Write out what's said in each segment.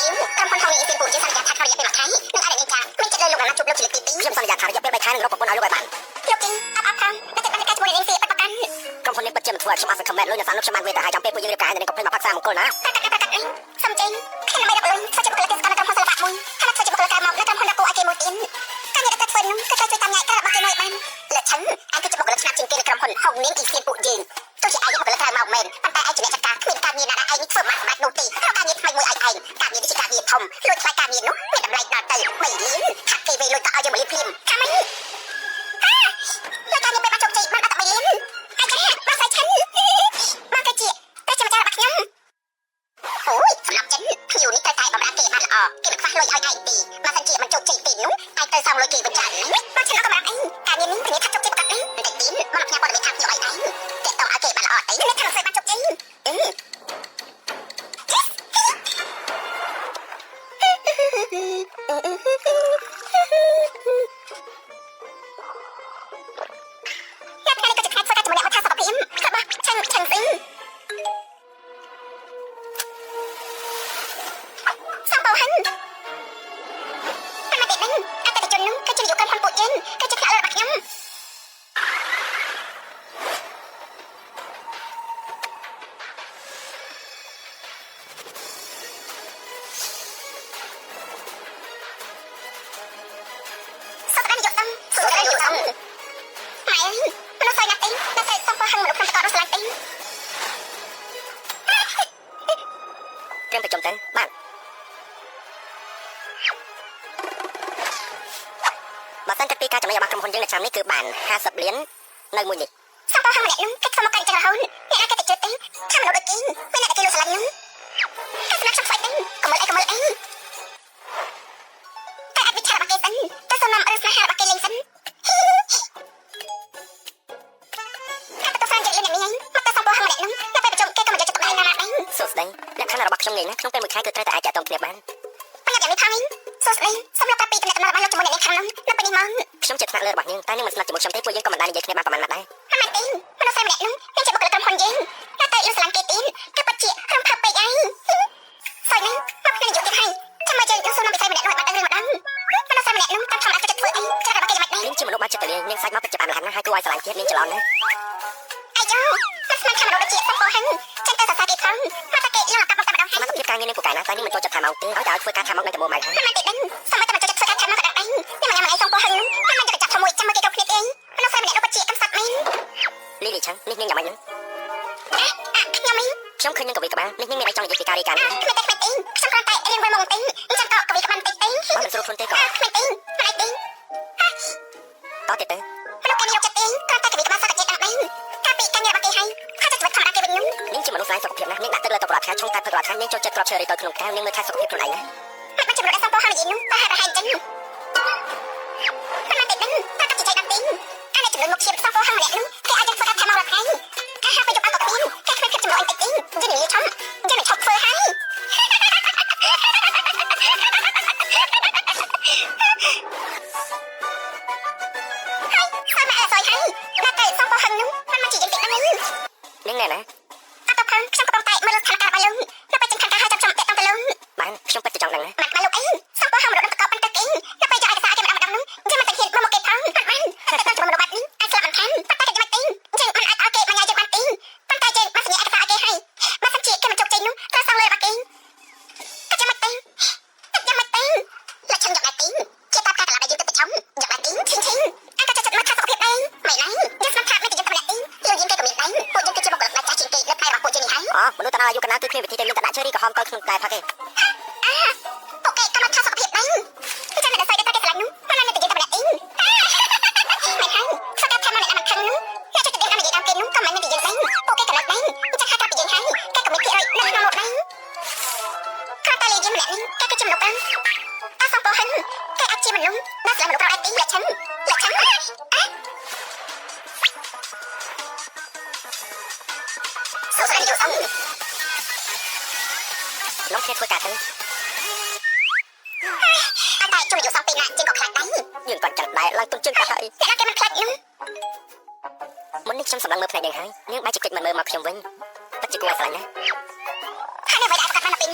อิวกำพลทองมีอินปูนที่สัญญาทักเขาเรียกเป็นหมักไทยนึ่งอะไรในจานไม่จะเลยลูกหลานจุบลูกศิลปินเชื่อมสัญญาทักเรียกเป็นใบไทยนึงรบกวนเอาลูกใบบันลูกจริงอัพคำและติดบรรยากาศชมเอ็นซีประกันกำพลเล็กประเจียมทั่วชมาสังคมแม่ลุยในสารลูกชมันเวทหายจำเป็นผู้ยืนกายในกบเพลงมาพักสร้างมงคลนะสมจริงแค่ไม่ได้เลยเขาจะบุกเลยการกำพลสลับมุนถ้าเราจะบุกเลยการมองและกำพลนักกูอาเกมุตินการยัดตัดเฟิร์นก็ช่วยตามใหญ่กระมาเกมวยมันและฉันอันก็จะบุกเลยชนะจริงเกณฑ์กำพลห้องนี้อีเซียนปุยืนตัวที่ไอ้ยังบุกเลยการเมาเมนปันแต่ไอ้จะเนี่ยจัดการมีการมีนาไอ้นี่เฟิร์มมาดูตีเราการมีทำไมมวยไอ้การมีดิจิการมีทอมลุยคล้ายการมีนุ๊กมีดำไรนอนเตยไม่ลิ้นหักทีวีลุยก็เอาจะมาลิ้นพิมพ์ทำไมรายการนี้เป็นประจบจีมันมาตัดไม่ลิ้นไอ้แค่มาใส่ฉันมากระเจี๊ยแต่จะมาจ้าบักยังโอ้ยสำหรับฉันอยู่นี่ใจใจบำราเกมันออกเก็บฟ้าลอยอ้อยไก่ตีมาสังเกตมันจุกจีตีนุ๊กไอ้เตยซองลอยกีบนจันมาฉันเอากำลังไอ้การนี้นี่เป็นนี้ทักจุกจีประกันนี่แต่กินมันหลับยาบอลไม่ทำอยู่ไอ้เก็บต่ออาเกมันออกไอ้นี่ทางใส่มันจุกจีเตรียมไปโจมตีบ้านมาสั้นจากปีการจะไม่ยอมกำพลยังในชามนี้คือบ้าน50 เหรียญในมือนี่สัมปทานมันนุ่มcáchสมการจะเราเนี่ยไอ้กระติกจุดติ้งถ้ามันโดนกินไม่น่าจะกินลูกสลัดนุ่มถ้าสนับสนุนไฟติ้งก็มันไอ้แต่อัดวิชาบักเกสันแต่สนามอะไรสหบักเกลิงสันถ้าประตูฟันจะเรียนอย่างนี้มาแต่สัมปทานมันนุ่มอย่าไปประจมเกก็มันจะตกในนานาติ้งสุดเลยและขณะเราบักชมเงินนะต้องเป็นมือค้าคือแต่อาจจะต้องเปลี่ยนบ้านไม่อยากอย่างนี้พังสุดเลยสำหรับปีกันแต่มาเราจะมองในครั้งนั้นนับเป็นมั่งชมเจ็บหนักเลยบักยังแต่นี่มันสนับสนุนชมที่ผู้ยิงก็มันได้ยิงในบ้านประมาณนั้นได้มันติ้งมันเอาไฟมันนุ่มเป็นจะบุกเลยกำพลยิงแล้วแต่อิสลามเกตินก็ปะเจี๋ยรำพับไปยังสวยนึงมาเพื่อนอยู่ที่ไทยทำไมจะยังสู้น้ำไปไฟมันหน่อยมันเรื่องมันมันเอาไฟมันนุ่มการทำอะไรก็จะช่วยไอ้จะระบายกันมันลิ้นจิ้มมนุษย์มาจะเตลียงยังใส่มาเป็นจับอ่านหันนะให้กูไว้สลายเทียบลิ้นจะร้อนนะไอ้เจ้ามันทำเราปะเจี๋ยสับโปหันฉันแต่สาวๆกี่ครั้งมาตะเกียบยังกับมันเอาให้มันก็พิการเงินในผู้กายนะแต่นี่มันโจจะทำเอาตื้อเอาจะเอาช่วยการทำเอาในจมูกใหม่มันติดนั่นสมัยแต่มันจะช่วยการทำเอากระดาษไอ้นี่มันยังไงสับโปหันมันจะไปจับขโมยจับมาเกี่ยวกับเองมันเอาไฟมันปะเจี๋ยกำสับมันลิลิฉันนิ่งๆอย่างไรนั้นฉันคืนยังกับวิกับบ้านนิ่งๆมีอะไรจังเลยกิจการีกันไม่แต่ไม่ติ้งฉันกำลังแต่เรียนไปมองติ้งฉันก็กับวิกับมันติ้งว่ามันสรุปทุนเตะก่อนไม่ติ้งไม่ติ้งต่อเตะมันโอเคมีเราจะติ้งกำลังแต่กับวิกับมันสักเจ็ดอันติ้งถ้าปีกันเนี่ยบางทีให้ถ้าจะจะทำอะไรเป็นยุ่งนิ่งจิมันรู้สายสกปรกนะนิ่งดักตะเลยตะปราดแค่ช่องใต้ปราดแค่นิ่งโจเจ็ดกรอบเชอรี่ตัวขนมแก้วนิ่งมือแค่สกปรกคนไหนนะมันจะรู้ได้สัมปทานยินนุ่งตาหาให้จังมันติดนั่นตากับจิตใจดังติ้งอะไรจะรู้มุกเชียบสัมปทานเนี่ยนุ่งแค่อาจจะโฟกัสทำเอาละให้ถ้าหากไปจุดอัลกอติ้งแค่เคยจำลองติ้งจะหนีช่องจะหนีช็อปเฟอร์ให้นิ่งแน่นะอาตพังฉันก็ต้องไต่มาลุกขันกาไปลงแล้วไปจึงขันกาให้จับจอมเตะต้องไปลงบ้านช่วงปัจจุบันนะมันมาลุกเองสัมปทานมันโดนตะกอบมันตะกิ้งแล้วไปจะไอ้กระซ่าจะมันเอามาดำนุ่งจะมันตะเคียนมาโมเกตพังมันแต่ต้องจะมันโดนบัดนี้ไอ้สลับมันแทนปัตตาเกจะมาติ้งจึงมันเอาเกมันยายจึงมันติ้งปัตตาจึงมาสัญญาไอ้กระซ่าเกให้มาสังเกตแค่มันจกใจนุ่งก็สั่งเลยบักกิ้งก็จะมาติ้งจะมาติ้งและฉันอยากมาติ้งเชื่อตาตาตลาดได้ยืนแต่ช้ำอยากมาติ้งชิงไอ้ก็จะมาฆ่าสกปรกเองไม่ไหนยัดมันขาดไม่ติดยังทำอะไรติ้งเรายิ้มแค่กับมีไหนพูดยังก็จะบอกกับนายจ่าชิงเกแล้วใครบอกพูดจะมีให้อ๋อมนุษย์ตาอายุกันนะคือเคลียร์วิธีเดินตลาดเชอรี่กับฮอมก็คือไกลพักเองโอเคก็มาฆ่าสกปรกเองที่จะมาใส่ได้ตาเกสลัดนุ่งมันนั่นติดยังทำอะไรติ้งไม่ให้สกัดทำมันอะไรมันคันนุ่งแล้วจะติดยังอะไรยังเป็นนุ่งก็มันไม่ติดยังไงโอเคกับอะไรจะฆ่ากับยังไงแกกับไม่พี่อะไรนั่นมาหมดไหมข้าตาลียิ้มแหลมแกก็จิ้มลูกกันตาสังโปหันแกอัดจิ้มมันนุ่งน่าสลายมันลูกเราไอ้ติ้งและฉันสุดท้ายอยู่ซ้ำน้องเคสคุยกันเลยอันใดช่วยอยู่ซ้ำปีน่ะจึงก็คลัดได้ยืนก่อนจัดได้เราต้องจึงก็ให้แต่แล้วแกมันคลัดนุ่งมันนี่ฉันสำลังมือเพลงยังไงเนี่ยไม่จิกติดมันมือมาเพียงวิ่งปัจจุบันอะไรนะถ้าในวัยได้ประกาศมันเป็น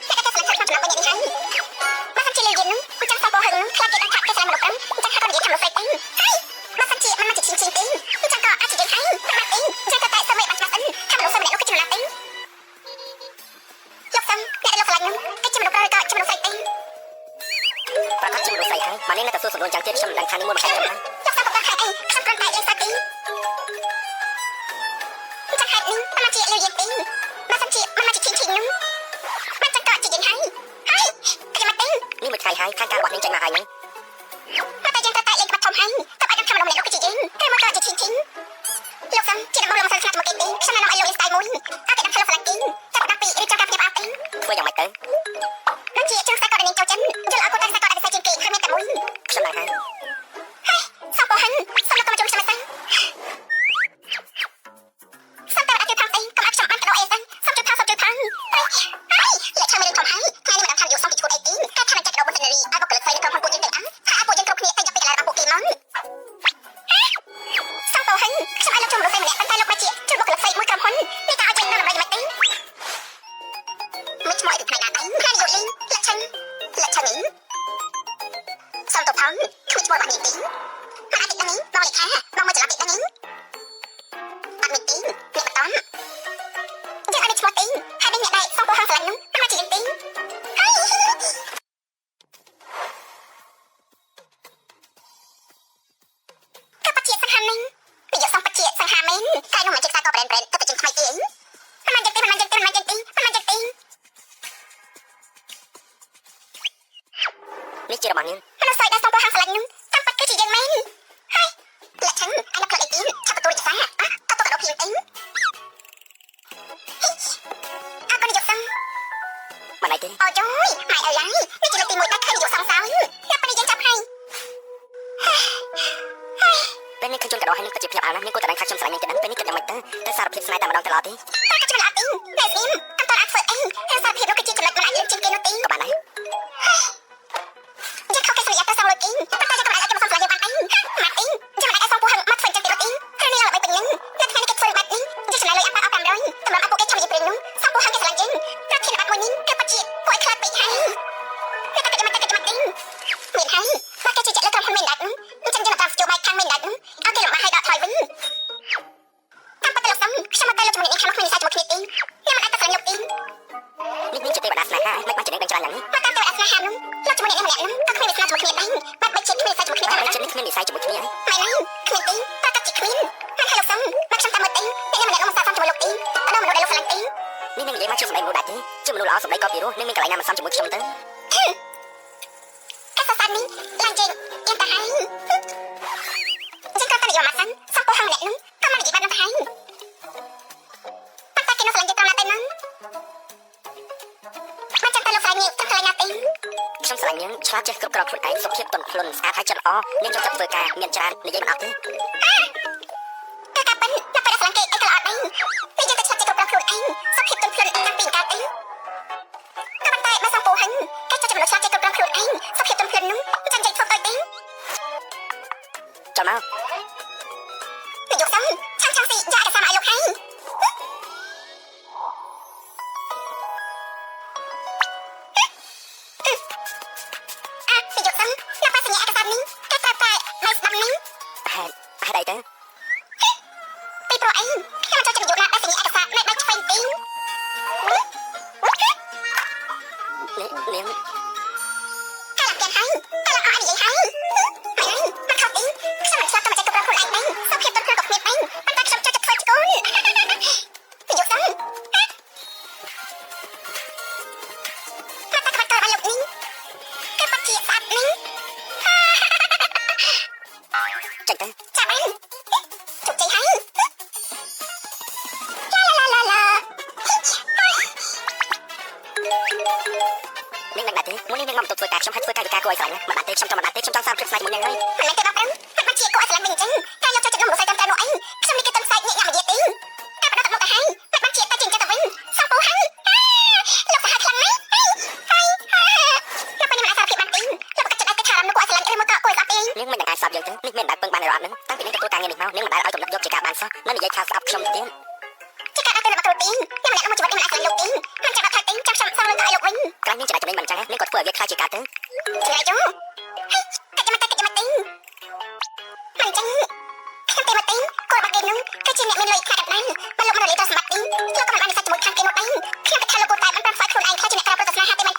แต่แกสลัดฉันสำลังเป็นอย่างนี้ តែជាមនុស្សប្រើក៏ជាមនុស្សស្រីទេប្រកាសជាមនុស្សស្រីហើយមកនេះនៅតែសួរសំណួរយ៉ាងទៀតខ្ញុំមិនដឹងថានេះមួយមកហើយខ្ញុំណាយកសាប់របស់ខែអីខ្ញុំគ្រាន់តែលេងសាទីចាំខែនេះតាមជាលឿនទេមកសំជាមកជាឈិញនោះមកចង្កក់ជាយ៉ាងហើយហើយតែមកទេនេះមួយថ្ងៃហើយខាងការរបស់នេះចេញមកហើយនេះតែយើងត្រូវតែលេងក្បាត់ធំហើយតើអាចធ្វើម្ដងម្នាក់គឺជាយើងតែមកក៏ជាឈិញលោកសំជាដំណងមកសាស្ត្រមកគេទេខ្ញុំនៅឲ្យលោកលេងស្ទាយមួយអត់គេដាក់ខ្លួនហ្លាក់គីចាប់ដាក់ពីឬចាំការព្យាបាលទេធ្វើយ៉ាងម៉េចទៅដូចជាចង់សាកតនឹងចូលចិនយល់អត់គាត់តែសាកតតែជាងគេហើយមានតែមួយខ្ញុំដែរហើយសំពោះហិនសំលោកមកជុំខ្ញុំសិនសំតែអត់ទៅថងអីកុំអត់ខ្ញុំបានទៅអីសិនសំជួយថងហើយលេខខាងមានធំហើយថ្ងៃនេះមិនដឹងថាយកសំពីឈួតអីទីតែថាមិនចាច់ដោបុនរីឲ្យបុគ្គលិកស្រីនៅក្នុងពួកយើងទៅអស់ថាពួកយើងគ្រប់គ្នាតែយកពេលឡារបស់ពួកគេមកសំពោះហិនខ្ញុំឲ្យលោកជុំលោកស្រីម្នាក់តែលោកមកជាជួយបុគ្គលិកស្រីមួយក្រុមហ៊ុននេះតើឲ្យយើងនៅដើម្បីមិនទេមិនឆ្មោះពីថ្ងៃណាដែរថ្ងៃយកលេងលក្ខឆានេះសំទៅផងគ្មានឈ្មោះរបស់នេះទីមកអាចទីនេះបងលេខាបងមកច្រឡំទីនេះអត់មានទីនេះបតំយើងអត់ឈ្មោះទីហើយនេះអ្នកដែរសំពោះហងស្រឡាញ់នោះមកជាទីហើយកបជាសង្ហាមិញពីយកសំបជាសង្ហាមិញកាយនោះមកជាខ្សែកប្រេនទៅទៅជាថ្មីទីអីមិនយ៉ាងទីនេះជារបស់នាងមនុស្សស្រីដែលសំពោះហងស្រឡាញ់នោះតាមពិតគឺជាយើងមែនហើយលក្ខឆាអានោះក្លអីទីឆាប់ទទួលជាសាអត់ទៅកដោភីងទីអើកូនយកសំមិនអីទេអូយម៉ែអើយនេះជាលើកទី1ដែលឃើញយកសំសោយតែពេលនេះយើងចាប់ហើយពេលនេះឃើញជូនកដោឲ្យនឹងទៅជាភ្ញាក់អាណានាងគួរតែដឹងថាខ្ញុំស្រឡាញ់នាងទៅដឹងពេលនេះគិតយ៉ាងម៉េចទៅតែសារភាពស្នេហ៍តែម្ដងទៅល្អទេតែក៏ចំណអត់ទេតែស្អីតាមតើអាចធ្វើអីហើយសារភាពនោះគឺជាចំណុចមិនអាចលើកជាងគេនោះទេក៏បានដែរលោកអ៊ីតែតែកំណត់ឲ្យមកសំស្លាញ់យើងបានអីម៉ាក់អ៊ីចាំមិនអាចសំពោះហឹងមកធ្វើចឹងទៀតអ៊ីព្រោះនេះឡើងបីពេញនឹងតែថ្ងៃនេះគេធ្វើបាត់នេះជាឆ្នៃលុយអត់500តម្រូវឲ្យពួកគេចាំនិយាយព្រេងនោះសំពោះហឹងគេស្រឡាញ់យើងប្រធានបាត់មួយនេះគេពិតជាពួកខ្លាចពេកហើយតែតែមិនតែមិនមានហើយមកគេជាចាក់លើក្រុមហ៊ុនមេនដាច់នោះអញ្ចឹងយើងតាមជួបបាយខាងមេនដាច់នោះឲ្យគេលំបាកឲ្យដកថយវិញតាមប៉ះលោកសំខ្ញុំមកតែលោកជំនាញខាងនោះគ្មាននិស័យជាមួយគ្នាទេខ្ញុំមិនអាចទៅស្រឡាញ់លោកអ៊ីនេះជាទេវតាស្នេហាមិនបានចំណេញដឹងច្រើនយ៉ាងនេះមកតាមទេវតាស្នេហានោះលោកជំនាញនេះម្នាក់នោះក៏គ្មាននិស័យជាមួយគ្នាដែរបាត់បីជាតិគ្មាននិស័យជាមួយគ្នាដែរជាតិនេះគ្មាននិស័យជាមួយគ្នាហើយមិនគ្មានទេតែកាត់ជាគ្មានហើយលោកសំមកខ្ញុំតាមមើលអ៊ីនេះម្នាក់នោះមកសាសំជាមួយលោកអ៊ីអត់មនុស្សដែលលោកស្រឡាញ់អ៊ីនេះនឹងនិយាយមកជួយសម្ដែងមនុស្សដាច់ទេជាមនុស្សល្អសម្ដែងក៏ពីរោះនឹងមានកន្លែងណាមកសំជាមួយខ្ញុំទៅកាសសានេះឡើងជិះយ៉ាងទៅហើយចឹងក៏តែនិយាយមកសំពោះហងម្នាក់នោះក៏មកនិយាយបាត់នឹងហើយតែគេនោះស្រឡាញ់យើងតាមណាទៅនឹងមកចាំតែលោកស្រឡាញ់យើងទៅកន្លែងណាទៅខ្ញុំស្រឡាញ់នាងឆ្លាតចេះគ្រប់គ្រងខ្លួនឯងសុខភាពទន់ភ្លន់ស្អាតហើយចិត្តល្អនាងចូលចិត្តធ្វើការមានច្រើននិយាយមិនអត់ទេតែកាប៉ិនតែប្រស្រឡាញ់គេអីក៏អត់ដែរពេលយើងទៅឆ្លាតចេះគ្រប់គ្រងខ្លួនឯងសុខភាពទន់ភ្លន់តាំងពីកើតអីតែប៉ុន្តែមកសំពោះហឹងគេចូលចិត្តមនុស្សឆ្លាតចេះគ្រប់គ្រងខ្លួនឯងសុខភាពទន់ភ្លន់នោះមិនចាំនិយាយធ្វើទៅទេចាំមកយកសំឆាំស៊ីយ៉ាឯកសារមកឲ្យលោកហើយđây chứពីព្រោះអីខ្ញុំចូលចិត្តយកណាដែលសញ្ញាឯកសារនៅដាច់ឆ្វេងទីនាងហើយឡើងទាំងហើយតែឡើងអត់និយាយហើយហើយមកខំអីខ្ញុំមិនឆ្លាតតែមកចេះគ្រប់គ្រងខ្លួនឯងដែរសុខភាពទឹកខ្លួនក៏គ្មានដែរប៉ុន្តែខ្ញុំចូលចិត្តធ្វើឆ្កូនយកទៅមកតែខ្វាត់តើបានលោកនេះគេបាត់ជាស្អាតនេះចេញទៅចាំអីជុកជ័យហើយនាងនឹងដាក់ទេមួយនាងមកទៅធ្វើការខ្ញុំឲ្យធ្វើការគួរឲ្យស្រឡាញ់មិនដាក់ទេខ្ញុំចង់មិនដាក់ទេខ្ញុំចង់សារភាពស្នេហ៍មួយនាងហើយមិនមែនទេបងប្អូនហាត់មកជាគួរឲ្យស្រឡាញ់វិញអញ្ចឹងតែយកចូលចិត្តនឹងមនុស្សស្រីតាមតែនោះអីខ្ញុំនេះគេទឹកស្អែកញាក់ញ៉ាំនិយាយទេតែបដិទៅមកទៅហើយមិនបានជាតែជាងចិត្តទៅវិញសំពោះហើយលោកសាហាវខ្លាំងណាស់ហើយខ្ញុំពេលនេះមិនអាចសារភាពបានទេលោកក៏ចិត្តឲ្យទៅថារំនោះគួរឲ្យស្រឡាញ់ឬមកក៏គួរឲ្យស្អប់ទេនាងមិនអាចស្អប់យើងទេនេះមិនដែលពឹងបានរត់នឹងតាំងពីនាងទទួលការងារនេះមកនាងមិនដែលឲ្យកំណត់យកជាការបានសោះនៅនិយាយថាស្អប់ខ្ញុំទៀតជាការអត់ទៅមកទូទីខ្ញុំមិនអាចមកជីវិតនេះមិនអាចស្រឡាញ់លោកទេមិនចាំបាត់ថាទេចាំខ្ញុំសំរងទៅឲ្យលោកវិញក្រោយនាងច្រឡំចំណេញមិនអញ្ចឹងនាងក៏ធ្វើឲ្យវាខ្លាចជាការទៅច្រឡំយោតែចាំតែមិនអញ្ចឹងខ្ញុំទេមកទេគោលបាត់គេនោះគឺជាអ្នកមានលុយខ្លាចដល់មកលោកមកលេខទៅសម្បត្តិទីលោកក៏មិនបាននិស្សិតជាមួយខាងគេនោះដែរខ្ញុំគិតថាលោកគួរតែមិនបានផ្សាយខ្លួនឯងខ្លាចជាអ្នកក្រៅប្រទេសស្នេហាទេ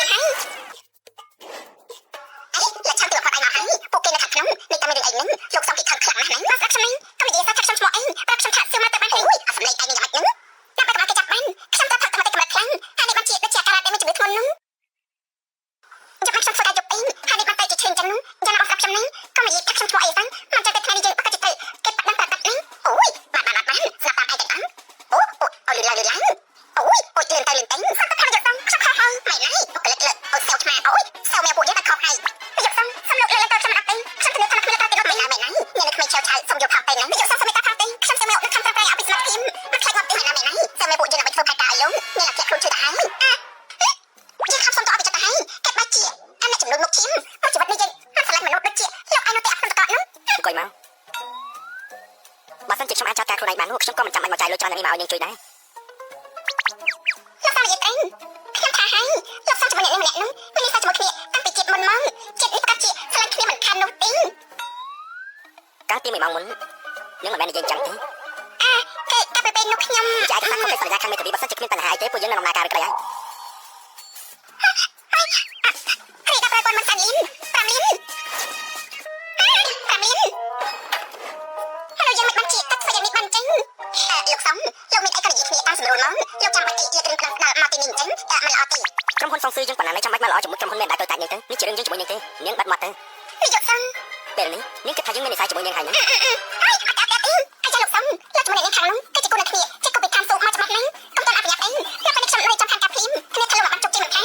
នហើយអេលក្ខខណ្ឌពីបំផុតឲ្យមកហើយពួកគេនៅខាងក្នុងនេះតែមានរឿងអីហ្នឹងលោកសំគេខឹងខ្លាំងណាស់ហ្នឹងមកស្ដាប់ខ្ញុំនេះក៏និយាយថាខ្ញុំឈ្មោះអីប្រាប់ខ្ញុំថាសួរមកទៅបានហើយអសម្លេងឯងយ៉ាងម៉េចហ្នឹងតែបើគេចាប់បានខ្ញុំទៅផឹកតែកម្រិតខ្លាំងហើយនេះបានជាដូចជាការដែលមានជំងឺធ្ងន់ហ្នឹងចាំខ្ញុំធ្វើការយកអីហើយនេះបានទៅជាឈឹងចឹងហ្នឹងយ៉ាងណាបងស្ដាប់ខ្ញុំនេះក៏និយាយថាខ្ញុំឈ្មោះអីហ្នឹងមិនចាំតែថ្ងៃនេះយើងបកចិត្តទៅគេប៉ាត់ដឹងប្រាប់ហ្នឹងអូយបានស្ដាប់តាមឯងទាំងអស់អូយលឿនឡើងអូយលឿនទៅលឿនទៅសំទៅថាយកxongខ្ញុំខុសហើយមិនណាបុគ្គលិកលើអូយសៅឆ្មាអូយសៅមែពួកយើងតែខុសហើយយកxongសំលោកលឿនទៅខ្ញុំអត់ទេខ្ញុំទៅថាគ្មានតែទៅមិនណាមិនណាអ្នកនៅក្មេងឆៅឆៅសុំយកផោកទៅហ្នឹងយកxongសំតែថាទៅខ្ញុំទៅមកនៅខាងប្រៃអភិសមភាពមិនខ្លាចមកទេមិនណាមិនណាសំមែពួកយើងដើម្បីធ្វើផែនការឲ្យលោកមានអាគៈខ្លួនជួយទៅហើយយើងខំសុំទៅអភិចិត្តទៅហើយគេបាច់ជាអាអ្នកចំនួនមុខឈាមមកជីវិតនេះយើងមិនឆ្លាញ់មនុស្សដូចជាលោកឯងនៅតែអភិសមតកហ្នឹងអង្គុយមកបើសិនជាខ្ញុំអាចចាត់ការខ្លួនឯងបាននោះខ្ញុំក៏មិនចាំបាច់មកចាយលុយច្រើននេះមកឲ្យនាងជួយដែរលោកសានិយាយត្រង់ខ្ញុំថាហើយលោកសំជាមួយអ្នកម្នាក់នោះមានសាជាមួយគ្នាតាំងពីជាតិមុនមកជាតិនេះប្រកាសជាឆ្លាញ់គ្នាមិនខាននោះទេកាលពី1ម៉ោងមុននឹងមិនមែននិយាយចឹងទេគឺកាលពីពេលនោះខ្ញុំចាយថាខ្ញុំទៅសន្យាខាងមេធាវីបើសិនជាគ្មានបញ្ហាអីទេពួកយើងនឹងដំណើរការឬក្តីហើយហើយដល់ពេលមិនសាញ់លីន5លីន5លីនហើយយើងមិនបានជាទឹកធ្វើយ៉ាងនេះបានចឹងលោកសំលោកមានអីក៏និយាយគ្នាតាមស្រួលមកលោកចាំបាច់ទីរឿងផ្លឹងដល់មកទីនេះចឹងមិនល្អទេក្រុមហ៊ុនសងស៊ឺយើងប៉ុណ្ណាចាំបាច់មកល្អជាមួយក្រុមហ៊ុនមានដែរទៅតាច់នេះទៅនេះជារឿងយើងជាមួយនាងទេនាងបាត់មាត់ទៅនេះយកសំពេលនេះនាងគិតថាយើងមាននិស័យជាមួយនាងហើយណាហើយអត់អត់អីចាលោកសំលោកជាមួយនាងខាងនោះគឺជាគូនគ្នាជាគូពីតាមស៊ូមកច្បាស់ហ្នឹងកុំតន់អភិញ្ញាតអីលោកពេលនេះខ្ញុំនៅចាំខាងការភីមគ្នាធ្វើមកបានជោគជ័យមិនខាន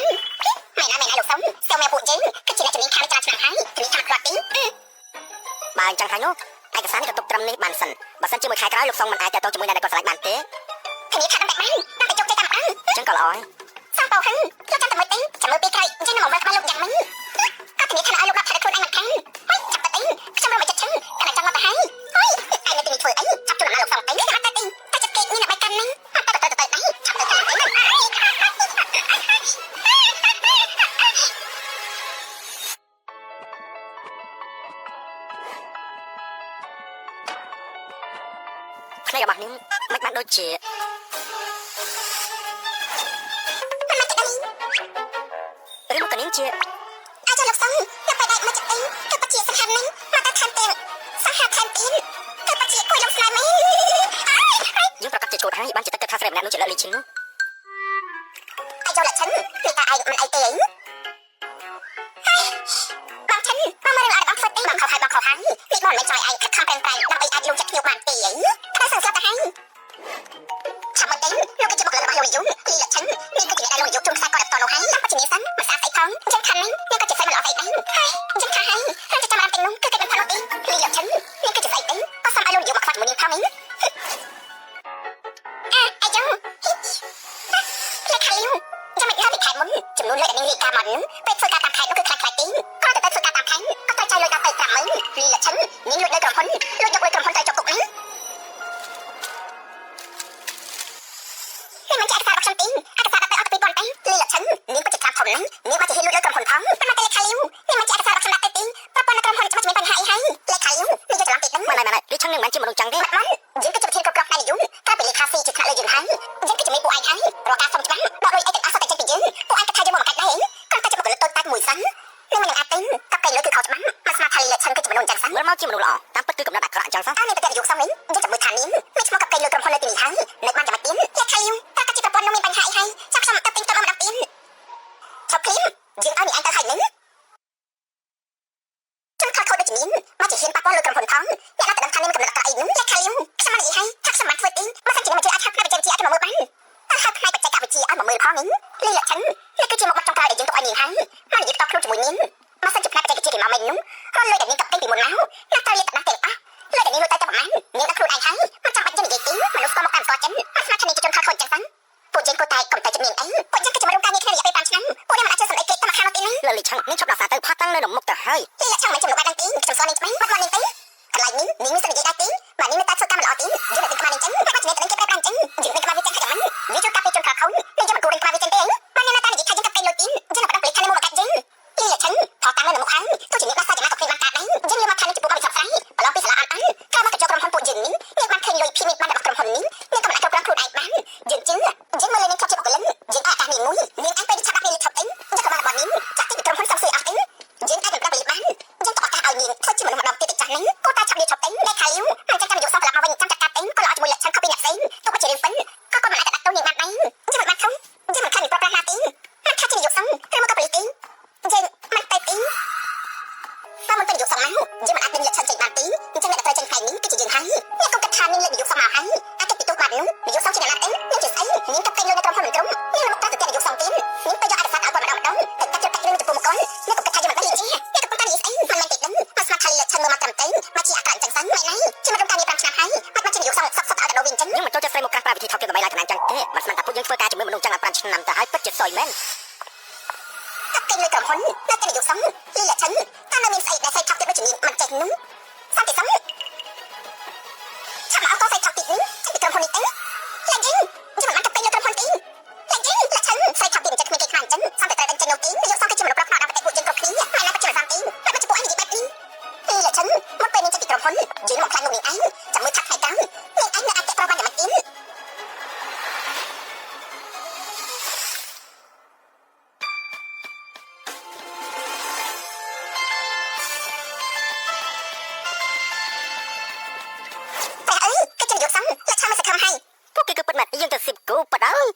មិនណាលោកសំសើមែពួកយើងគឺជាអ្នកជំនាញខាងច្រើនឆ្នាំហើយជំនាញខាងក្រាត់ទីបើអញ្ចឹងហើយនោះឯកសារនេះក៏ទុកត្រឹមនេះបានសិនបើសិនជាមួយខែក្រោយលោកសំមិនអាចតទៅជាមួយអ្នកដែលគាត់ស្រឡាញ់បានទេធានាថាដល់បានដល់ទៅជោគជ័យតាមបានអញ្ចឹងក៏ល្អហើយសំបោហឹងលោកចាំតែមើលទៅចាំមើលពីក្រោយអញ្ចឹងនឹងមកមើលក្បាលលោកយ៉ាងម៉េចក៏ធានាថាឲ្យលោកដាក់ថែខ្លួនឯងមិនខានហើយចាប់ទៅខ្ញុំរំលឹកចិត្តឈឹងតែចាំមកទៅហើយហើយឯនៅទីនេះធ្វើអីចាប់ជួនណាលោកសំទៅនេះអត់ទៅតែចិត្តគេមានតែបាយកាន់ហ្នឹងទៅដៃចាប់ទៅផ្នែករបស់នាងមិនបានដូចជាឬមកកនាងជាអាចលោកសំយកไปได้មកចិត្តអីគឺបជាសំខាន់ហ្នឹងមកតែខាងទៀតសង្ហាខាងទៀតគឺបជាគួយលោកស្លាយមែនយើងប្រកាសជាឈួតហើយបានជាទឹកថាស្រីម្នាក់នោះជាលើលីឈិននោះអាយយកលក្ខិនពីតែឯងមិនអីទេបងឈិនបងមករឿងអត់បងធ្វើទេបងខុសហើយបងខុសហើយពីបងមិនចង់ឯងខិតខំប្រឹងប្រែងដើម្បីអាចលុបចិត្តខ្ញុំបានទេតែសង្ស័យទៅហើយចាំមកទេលោកគឺជាបុគ្គលិករបស់លោកយងពីលក្ខិននេះគឺជាអ្នកដែលលោកយងជុំខ្សែគាត់អត់តនោះហើយចាំបជានេះសិនមិនស្អាតស្អីផងអញ្ចឹងខាងនេះនេះក៏ជាស្អីមិនល្អស្អីដែរហើយអញ្ចឹងថាហើយហើយចាំបានទាំងនោះគឺគេមិនផុតទេពីលក្ខិននេះគឺជាស្អីទេក៏សំឲ្យលោកយងមកខ្វាត់មួយនាងផងនេះអាយងលក្ខខលីវចាំមិនដល់ពីខែមុនចំនួនលុយដែលនាងរៀបការមកនេះពេលធ្វើការតាមខែនោះគឺខ្លាំងខ្លាយទេក៏ទៅធ្វើការតាមខែក៏ត្រូវចាយលុយដល់ទៅ50000ពីលក្ខិននាងលុយនៅក្រុមហ៊ុនលុយយកលុយក្រុមហ៊ុនទៅចុកគុកនេះមិនចាក់សាររបស់ខ្ញុំទេអកសារដាក់ទៅអត់2000ទេលីលក្ខិននាងក៏ជាក្រាបធំហ្នឹងនាងក៏ជាហ៊ានលួចលើក្រុមហ៊ុនផងតែមកតែលេខាលីវនេះមិនចាក់អកសាររបស់ខ្ញុំដាក់ទៅទេប្រព័ន្ធក្រុមហ៊ុនច្បាស់មានបញ្ហាអីហើយលេខាលីវនេះយកច្រឡំតិចហ្នឹងមិនលីឆឹងនឹងមិនជាមនុស្សចឹងទេមិនយើងក៏ជាប្រធានគ្រប់គ្រងផ្នែកនយោបាយតែពីលេខាស៊ីជាថ្នាក់លើយើងហើយយើងក៏ជាមេពួកឯងហើយរកការសុំច្បាស់ដកលុយអីទាំងអស់សុទ្ធតែចេញពីយើងពួកឯងក៏ថាយើងមកមកកាច់ដែរគាត់តែជាបុគ្គលិកតូចតាចមួយសិននឹងមិនអាចទេក៏គេលើគឺខុសច្បាស់មិនស្មារតីលីលក្ខិនគឺជាមនុស្សចឹងសិនមើលមកជាមនុស្សល្អតាមពិតគឺកំណត់អាក្រក់អញ្ចឹងសិនតាមនេះប្រតិយុគសំវិញយើងចាំមើលថានាងមានឈ្មោះក៏គេលើក្រុមហ៊ុននៅទីនេះហើយនៅបានចាំបាច់ទៀតលេខាលីវតែក៏ជាប្រព័ន្ធនោះមានបញ្ហាអីហើយចាំខ្ញុំទៅពេញទៅមកដល់ទៀតឈប់គ្លីមយើងឲ្យនាងឯងទៅហើយនឹងខ្ញុំខកខូចដូចជំនាញមកជាហ៊ានប៉ះពាល់លើក្រុមហ៊ុនផងអ្នកណាទៅដឹងថានាងកំណត់អាក្រក់អីនឹងលេខាលីវខ្ញុំមិននិយាយហើយថាខ្ញុំបានធ្វើទេបើសិនជាមិនជួយអាចថាផ្នែកបច្ចេកវិទ្យាឲ្យមកមើលបានតែហើយផ្នែកបច្ចេកវិទ្យាឲ្យមកមើលផងនេះលីលក្ខិននេះគឺជាមុខមាត់ចុងក្រោយដែលយើងទុកឲ្យនាងហើយមកនិយាយតខ្លួនជាមួយនាងមកសិនជាផ្នែកបច្ចេកវិទ្យាគេមកមិននោះរលុយដែលនាងកប់ពេញពីមុនមកណាទៅលេខតាទាំងអស់លុយដែលនាងលុយទៅតែប្រហែលនាងដាក់ខ្លួនឯងហើយមិនចាំបាច់យើងនិយាយទេមនុស្សក៏មកតាមស្គាល់ចិនមិនស្មារតីនាងជាជនខកខូចចឹងសិនពួកយើងក៏តែកុំតែជំនាញអីពួកយើងក៏ជាមនុស្សការងារគ្នារយៈពេល5ឆ្នាំពួកយើងមិនអាចជួយសម្ដីគេទៅមកខាងនោះទេណាលលីឆឹងនាងឈប់ដល់សារទៅផាត់តាំងនៅមុខទៅហើយលីលឆឹងមិនជំនួសបានទេខ្ញុំសួរនាងច្បាស់បាត់មកនាងទៅកន្លែងនេះនាងមិនសិននិយាយដែរទេបាទនាងនៅតែធ្វើការមិនល្អទេយើងនៅទីក្បាលនាងចឹងតែបើជំនាញទៅគេប្រាប់បានចឹងយើងនៅក្បាលវាចឹងតែមិនយើងជួយការពារជនខកខូចនាងចាំមកគូរក្បាលវាចឹងទេបាទនាងនៅតែនិយាយថាយើងកប់ពេញលុយទីយើងនៅប្រដៅពលិខខាងនេះមកកាត់ចឹងលីលឆឹងផោះតាំងនៅមុខហើយទោះជានាងបានសារយ៉ាងណាក៏គ្មានបានកាត់ដែរយើងយកមកខាងនេះជាពួកមកវិសាស្ត្រស្រីប្រឡងពីសាលាអត់អន់ក្រោយមកកញ្ចក់ក្រុមហ៊ុនពួកយើងនេះនាងបានឃើញលុយភីមីបានរបស់ក្រុមហ៊ុននេះនាងក៏មិនអាចគ្រប់គ្រងខ្លួនឯងបានយើងចឹងយើងមើលលេងនាងជាបុគ្គលិកយើងអាចអាកាសនាងមួយនាងឯងពេលឆាប់ដាក់ពេលឈប់អីយើងក៏បានរបស់ ថាជានាយកសង្ឃឬមកក៏ប៉ូលីសទេយើងមិនទៅទេបើមិនទៅនាយកសង្ឃមកយើងមិនអាចមានលក្ខខណ្ឌចេញបានទេអញ្ចឹងអ្នកដែលត្រូវចេញផ្នែកនេះគឺជាយើងហើយអ្នកកុំគិតថាមានលក្ខនាយកសង្ឃមកហើយអាចពីទូបាត់នោះនាយកសង្ឃជាអ្នកណាទេយើងជាស្អីនាងកាប់ពេញលុយនៅក្រុមហ៊ុនមិនត្រឹមនាងមកតែទៅនាយកសង្ឃទៀតនាងទៅយកអរិស័កឲ្យគាត់ម្ដងតែកាត់ចូលកាច់រឿងចំពោះមកកូនអ្នកកុំគិតថាយើងមិនដឹងទេអ្នកកុំតែនិយាយស្អីមិនមែនទេដឹងមកស្មាត់ថាលក្ខខណ្ឌមើលមកត្រឹមត្រូវមកជាអក្សរអញ្ចឹងសិនមិនណាជាមករំការងារ5ឆ្នាំហើយមកជានាយកសង្ឃសក់ឲ្យដល់វិញអញ្ចឹងយើងមិនចូលចិត្តស្រីមកកាសប្រាវិធីថោកទៀតដើម្បីឡាយកណ្ដាលអញ្ចឹងទេមិនស្មានថាពួកយើងធ្វើការជាមួយមនុស្សអញ្ចឹងឲ្យ5ឆ្នាំទៅហើយពិតជាសយមែនកាប់ពេញលុយក្រុមហ៊ុននៅតែនាយកសង្ឃលីលក្ខខណ្ឌតាមនៅមានស្អីដែលស្អីថោកទៀតដូចជានាងមិនចេះនោះសន្តិសមចាំមកเอาก็ใส่ช็อปติดนี้ฉันไปเติมคนนี้เต้แรงจริงจะมันกับเป็นเติมคนตีแรงจริงและฉันใส่ช็อปติดจะไม่เก่งขนาดฉันซ้ำแต่เป็นเจนโนตีไม่ยกซ้ำก็จะมันรับหน้าดับแต่กูยังกรอบนี้ไม่น่าปัจจุบันซ้ำตีแต่มันจะปวดให้ดีแบบนี้นี่แหละฉันมันเป็นจะติดเติมคนยืนมองพลังหนุ่มนี่ไอ้จับมือทักใครกันนี่ไอ้เนี่ยอาจจะประมาณอย่างมันกินយើងទៅស៊ីបគូបដ ơi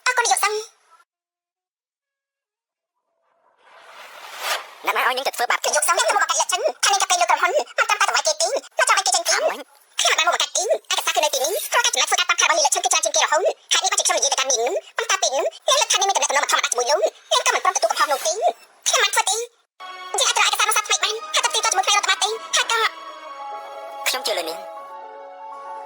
អរគុណនាយកសង្ឃអ្នកណាឲ្យនាងទៅធ្វើបាបនាយកសង្ឃនាងមកកាត់លក្ខខណ្ឌថានាងកាត់ពេលលើក្រុមហ៊ុនមកតាមតាទៅវាយគេទីមកចាំឲ្យគេចេញទីខ្ញុំបានមកកាត់ទីឯកសារគឺនៅទីនេះព្រោះការចំណាយធ្វើការតាមខែរបស់នាងលក្ខខណ្ឌគឺច្រើនជាងគេរហូតហេតុនេះបានជាខ្ញុំនិយាយទៅតាមនាងនោះប៉ុន្តែពេលនោះនាងលក្ខខណ្ឌនេះមានតំណែងធម្មតាជាមួយលោកនាងក៏មិនព្រមទទួលកំហុសនោះទីខ្ញុំបានធ្វើទីយើងអាចត្រូវឯកសារនោះសាប់ថ្មីបានហើយទៅទីទៅជាមួយផ្នែករដ្ឋបាលទីហើយក៏ខ្ញុំជឿលើនាង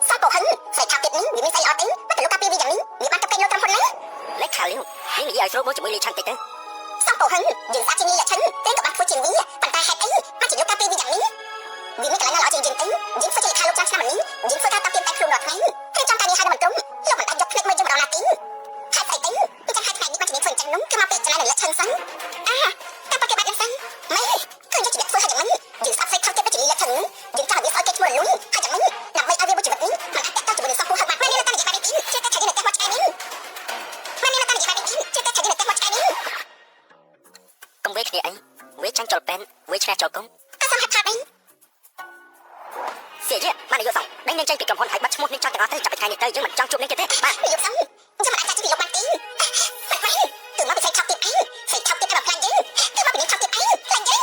សាប់កោហិនស្រីថាទៀតនេះវាមានស្អីអត់ទេមកទៅលោកកាពីវាយ៉ាងនេះវាបានទៅពេលលោកក្រុមហ៊ុនណាលេខខាលនេះនាងនិយាយឲ្យស្រួលមកជាមួយលីឆាន់តិចទៅសាប់កោហិនយើងសាច់ជាងលក្ខខណ្ឌទេក៏បានធ្វើជាងវាប៉ុន្តែហេតុអីមកជាលោកកាពីវាយ៉ាងនេះវាមានកន្លែងណាល្អជាងយើងទេយើងធ្វើជាលេខាលោកចាំឆ្នាំនេះយើងធ្វើការតាំងពីតែខ្លួនរាល់ថ្ងៃហើយចាំតែនេះហើយមិនត្រង់លោកមិនអាចយកភ្នែកមើលយើងម្ដងណាទេហេតុអីទេអញ្ចឹងហេតុថ្ងៃនេះបានជាយើងធ្វើអញ្ចឹងនោះគឺមកពីចំណាយនៅលក្ខខណ្ឌសិនតែប្រកបបាត់យ៉ាងសិនម៉េចគឺយកជីវិតធ្វើឲ្យយ៉ាងម៉េចយើងសាប់ស្អីថោកទៀតទៅជាលក្ខខណ្ឌយើងចង់ឲ្យវាស្អីគេធ្វើលុយហើយយ៉ាងម៉េចដើម្បីឲ្យវាបុជីវិតនេះមិនអាចតាក់ទងជាមួយនឹងសពហូរហាត់បានមានតែនិយាយបានទីជឿតែថាយើងនៅតែមកឆ្កែនេះមិនមានតែនិយាយបានទីជឿតែថាយើងនៅតែមកឆ្កែនេះកុំវេគ្នាអីវេចាញ់ចូលពេនវេឆ្នះចូលគុំតែសំហាត់ថាអីសេរីបាននាយកសង្ឃដេញនាងចេញពីក្រុមហ៊ុនហើយបាត់ឈ្មោះនាងចង់ទាំងអស់ទៅចាប់ពីថ្ងៃនេះទៅយើងមិនចង់ជួបនាងទៀតទេបាទនាយកសង្ឃចាំមិនអាចចាច់ពីលោកបានទីមិនមែនគឺមកពីស្រីឆាប់ទៀតឯងស្រីឆាប់ទៀតតែមកខ្លាំងយើងគឺមកពីនាងឆាប់ទៀតឯងខ្លាំងយើង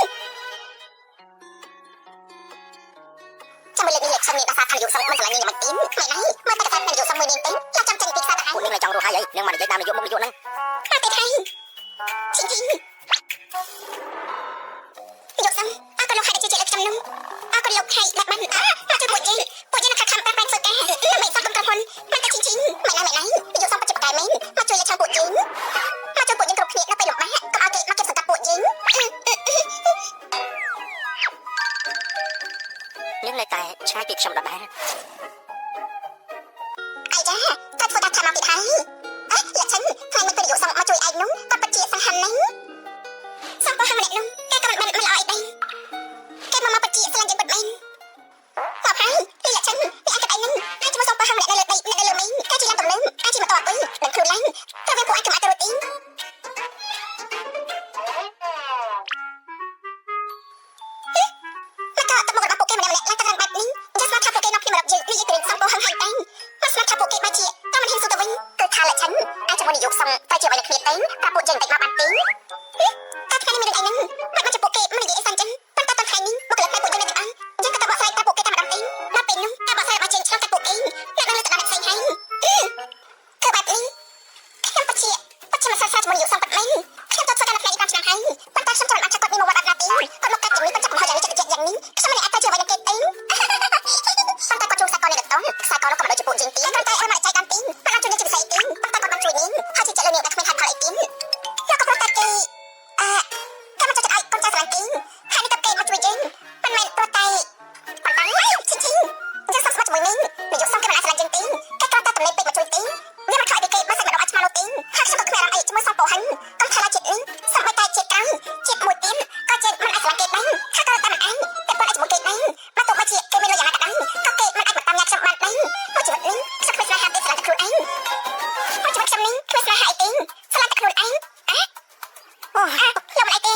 ចាំមើលលេខនេះលេខខ្ញុំមានភាសាថានាយកសង្ឃមិនឆ្លាញ់នាងមិនទីមិនណាមកតែកថានាយកសង្ឃមួយនាងទេចាំចាំចេញពីផ្សារទៅឯងពួកនាងចង់រស់ហើយនាងមកនិយាយតាមនាយកមុខនាយកហ្នឹងតែទេហើយជីជីនាយកសង្ឃអើក៏លោកហើយជាលេខខ្ញុំនោះអើក៏លោកហើយដាក់បានមកជួយពួកយើងនឹងខំប៉ែនធ្វើការដើម្បីសង្ឃក្រុមហ៊ុនមិនតែជីមិនណានាយកសង្ឃបច្ចុប្បន្នមែនមកជួយលេខខាងពួកយើងមកជួយពួកយើងគ្រប់គ្នានៅពេលលំបាកកុំឲ្យគេមកគេសង្កត់ពួកយើងនាងនៅតែឆ្ងាយពីខ្ញុំដល់បានអាយចាតែធ្វើតាមតាមពីហើយអើលក្ខខណ្ឌថ្ងៃនេះពេលនាយកសង្ឃមកជួយឯងនោះគាត់ពិតជាសង្ឃណាស់សង្ឃរបស់ម្នាក់នោះគេក៏មិនបានល្អអីដែរគេមកពិតជាស្លាញ់យើងពិតមែនមកហើយលក្ខខណ្ឌពីអាចកឯងនឹងហើយជាមួយសង្ឃរបស់ម្នាក់នៅលើដីនៅលើមីគេជាយ៉ាងទំនើបអាចជាមកតអីនឹងខ្លួនឡើងតែវាពួកអាចកំអាចទៅរត់ទីយកសង្ឃតែជាអ្វីនៅគ្នាទេប្រាប់ពួកយើងតិចមកបានទេតែថ្ងៃនេះមានរឿងអីហ្នឹងមិនមកជាពួកគេមិននិយាយអីសិនចឹងប៉ុន្តែតថ្ងៃនេះមកកលឹកតែពួកយើងនៅទាំងអស់យើងក៏ទៅបកស្រាយតែពួកគេតែម្ដងទេដល់ពេលនោះតែបកស្រាយរបស់យើងឆ្លងតែពួកគេអ្នកនឹងលើកទៅដល់ផ្សេងហើយគឺបែបនេះខ្ញុំពិតជាមិនសរសើរជាមួយយកសង្ឃពិតមែនខ្ញុំទៅធ្វើការនៅថ្ងៃនេះ5ឆ្នាំហើយប៉ុន្តែខ្ញុំចាំមិនអាចគាត់មានមកវត្តអត់ណាទេគាត់មកកាត់ជំនួយបញ្ចប់កំហុសយ៉ាងនេះចិត្តយ៉ាងនេះខ្ញុំមិនអាចទៅជាអ្វីនឹងគេទេប៉ុន្តែគាត់ជួបខ្សែកនៅដល់ខ្សែកនោះក៏មិនដូចជាពួកយើងទេប៉ុន្តែអត់មកចែកតាមទីប៉ុន្តែជួយជាពិសេសទេប៉ុន្តែគាត់បានជួយនាងហើយជាចិត្តលើនាងដែលគ្មានហេតុផលអីទៀតយកក៏ព្រោះតែគេតែមិនចង់ឲ្យកូនចៅស្រឡាញ់ទេហើយនេះទៅគេមកជួយយើងមិនមែនព្រោះតែប៉ុន្តែជីជីយើងសង្ឃជាមួយនាងយកសង្ឃគេមិនអាចស្រឡាញ់យើងទេគេគ្រាន់តែតំណែងពេកមកជួយទេវាមិនខ្លាចពីគេបើសិនមិនដល់អាចស្មាននោះទេហើយខ្ញុំក៏គ្មានអារម្មណ៍អីជាមួយសង្ឃពោហិនកុំថាជាតិនេះសម្បីតែជាតិក្រៅជាតិមួយទៀតក៏ជាតិមិនអាចស្រឡាញ់គេដែរហើយក៏តែមិនអាចតែប៉ុន្តែជាមួយគេដែរបើទោះបីជាគេមានលុយយ៉ាងណាក៏ដោយក៏គេមិនអាចមកតាមញ៉ាំខ្ញុំបានដែរមកជីវិតនេះខ្ញុំគ្មានស្នេហាទេស្រឡាញ់តែខ្លួនឯងមកជីវិតខ្ញុំនេះគ្មានស្នេហាអីទេស្រឡាញ់តែខ្លួនឯងអូខ្ញុំមិនអីទ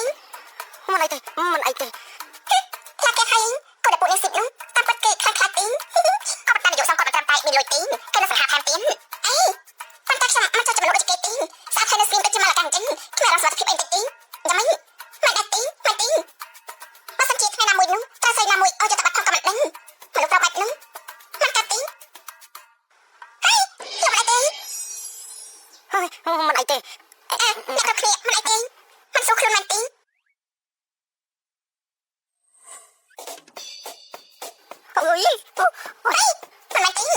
េមិនអីទេមិនអីទេខ្លាចគេហើយក៏តែពួកនេះសិបនោះតាមពិតគេខ្លាចទេក៏ប៉ុន្តែនាយកសង្ឃគាត់មិនតាមតែមានលុយទេគេនៅសង្ហាថែមទៀតអីប៉ុន្តែខ្ញុំមិនចង់ចាំលោកដូចគេទេស្អាតហើយនៅស្ងៀមដូចជាមកកាន់អញ្ចឹង គ្នាមិនអីទេមិនស្រួលខ្លួនមែនទេអូយអូយមិនមែនទេ